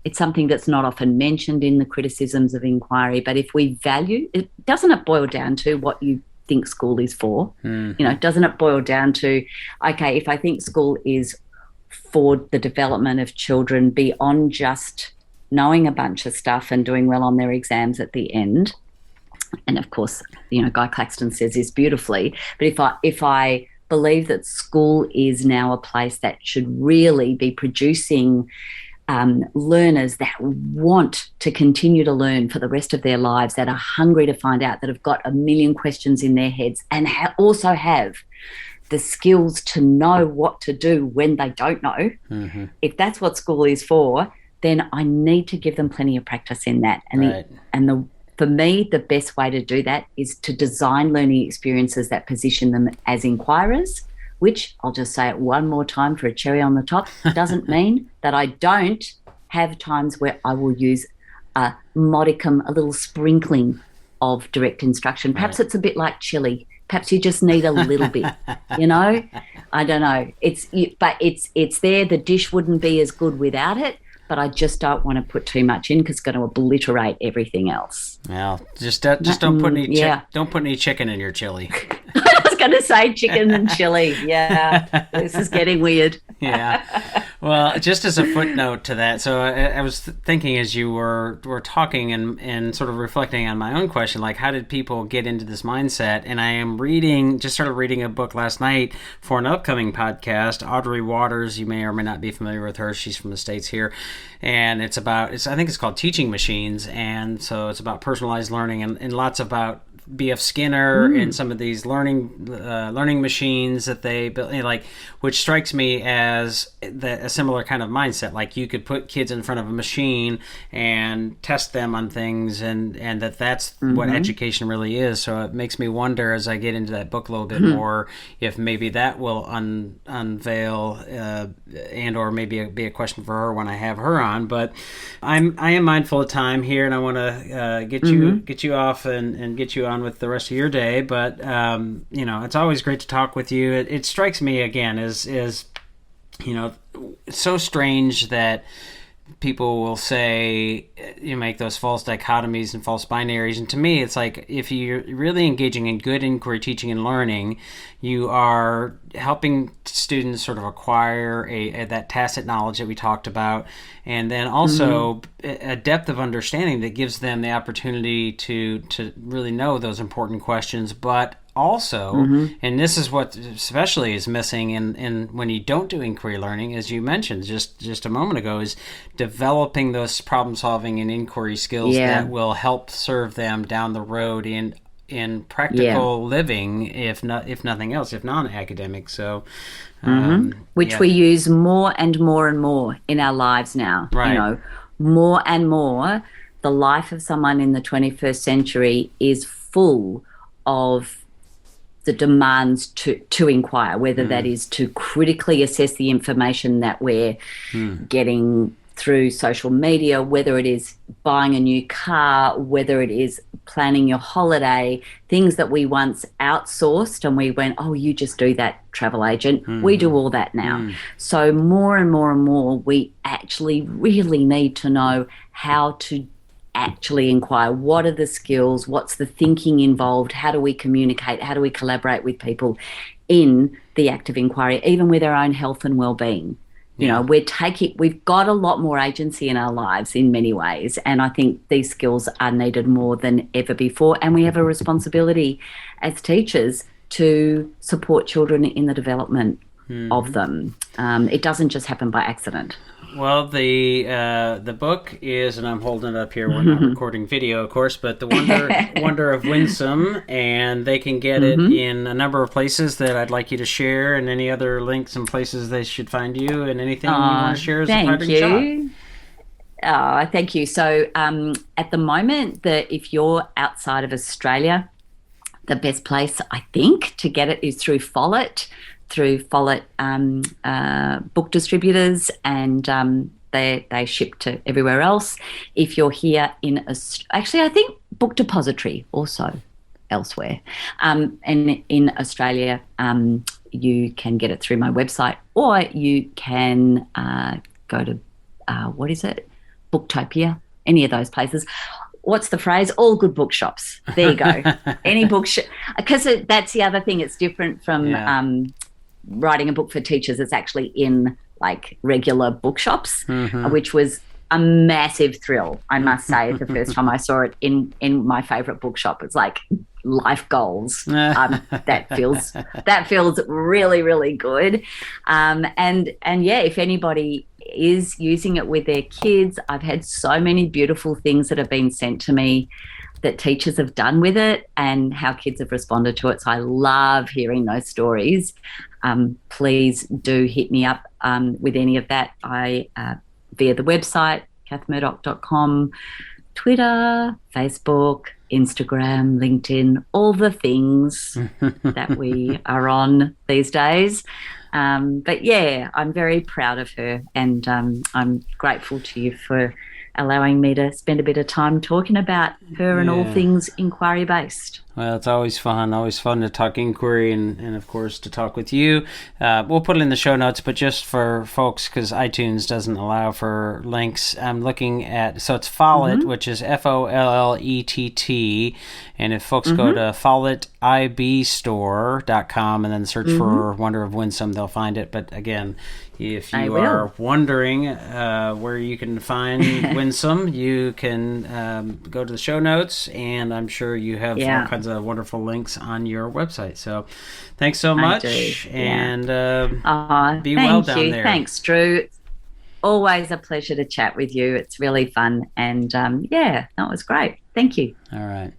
it's something that's not often mentioned in the criticisms of inquiry, but if we value, doesn't it boil down to what you think school is for? You know, doesn't it boil down to, okay, if I think school is for the development of children beyond just knowing a bunch of stuff and doing well on their exams at the end, and of course, you know, Guy Claxton says this beautifully, but if I believe that school is now a place that should really be producing learners that want to continue to learn for the rest of their lives, that are hungry to find out, that have got a million questions in their heads, and also have the skills to know what to do when they don't know. If that's what school is for, then I need to give them plenty of practice in that. And for me, the best way to do that is to design learning experiences that position them as inquirers, which, I'll just say it one more time for a cherry on the top, doesn't mean that I don't have times where I will use a modicum, a little sprinkling of direct instruction. Perhaps it's a bit like chili. Perhaps you just need a little bit, you know? I don't know. But it's there. The dish wouldn't be as good without it, but I just don't want to put too much in because it's going to obliterate everything else. Well, just don't put any chicken in your chili. I was going to say chicken and chili. Yeah, this is getting weird. Yeah. Well, just as a footnote to that, so I was thinking as you were talking and sort of reflecting on my own question, like how did people get into this mindset? And I am started reading a book last night for an upcoming podcast. Audrey Waters, you may or may not be familiar with her. She's from the States here. And I think it's called Teaching Machines. And so it's about personalized learning and lots about B.F. Skinner and some of these learning machines that they built, which strikes me as a similar kind of mindset. Like you could put kids in front of a machine and test them on things, and that's what education really is. So it makes me wonder as I get into that book a little bit more if maybe that will unveil and or maybe be a question for her when I have her on. But I am mindful of time here, and I want to get you off and get you on with the rest of your day, but it's always great to talk with you. It strikes me again as it's so strange that people will say you make those false dichotomies and false binaries, and to me it's like if you're really engaging in good inquiry teaching and learning, you are helping students sort of acquire that tacit knowledge that we talked about, and then also a depth of understanding that gives them the opportunity to really know those important questions, but also, and this is what especially is missing in when you don't do inquiry learning, as you mentioned just a moment ago, is developing those problem solving and inquiry skills that will help serve them down the road in practical living, if nothing else, if non-academic. So, which we use more and more and more in our lives now. Right. More and more, the life of someone in the 21st century is full of the demands to inquire, whether that is to critically assess the information that we're getting through social media, whether it is buying a new car, whether it is planning your holiday, things that we once outsourced and we went, oh, you just do that, travel agent. We do all that now. So more and more and more, we actually really need to know how to actually inquire. What are the skills? What's the thinking involved? How do we communicate? How do we collaborate with people in the act of inquiry, even with our own health and well-being? We've got a lot more agency in our lives in many ways, and I think these skills are needed more than ever before, and we have a responsibility as teachers to support children in the development of them. It doesn't just happen by accident. Well, the book is, and I'm holding it up here. We're not recording video, of course, but the Wonder of Winsome, and they can get it in a number of places that I'd like you to share, and any other links and places they should find you, and anything you want to share as a parting shot. Thank you. So at the moment, if you're outside of Australia, the best place, I think, to get it is through Follett book distributors, and they ship to everywhere else. If you're here actually, I think Book Depository also elsewhere. And in Australia, you can get it through my website, or you can go to, Booktopia, any of those places. What's the phrase? All good bookshops. There you go. Any bookshop. Because that's the other thing. It's different from writing a book for teachers. It's actually in like regular bookshops, which was a massive thrill, I must say, the first time I saw it in my favourite bookshop. It's like life goals. That feels really, really good. And yeah, if anybody is using it with their kids, I've had so many beautiful things that have been sent to me that teachers have done with it and how kids have responded to it. So I love hearing those stories. Please do hit me up with any of that. Via the website, kathmurdoch.com, Twitter, Facebook, Instagram, LinkedIn, all the things that we are on these days. But yeah, I'm very proud of her, and I'm grateful to you for allowing me to spend a bit of time talking about her and all things inquiry-based. Well, it's always fun to talk inquiry and of course, to talk with you. We'll put it in the show notes, but just for folks, because iTunes doesn't allow for links, I'm looking at, so it's Follett, which is Follett, and if folks go to follettibstore.com and then search for Wonder of Winsome, they'll find it. But again, if you are wondering where you can find Winsome, you can go to the show notes, and I'm sure you have all kinds of wonderful links on your website. So thanks so much, and be well down there. Thanks, Drew. Always a pleasure to chat with you. It's really fun, and that was great. Thank you. All right.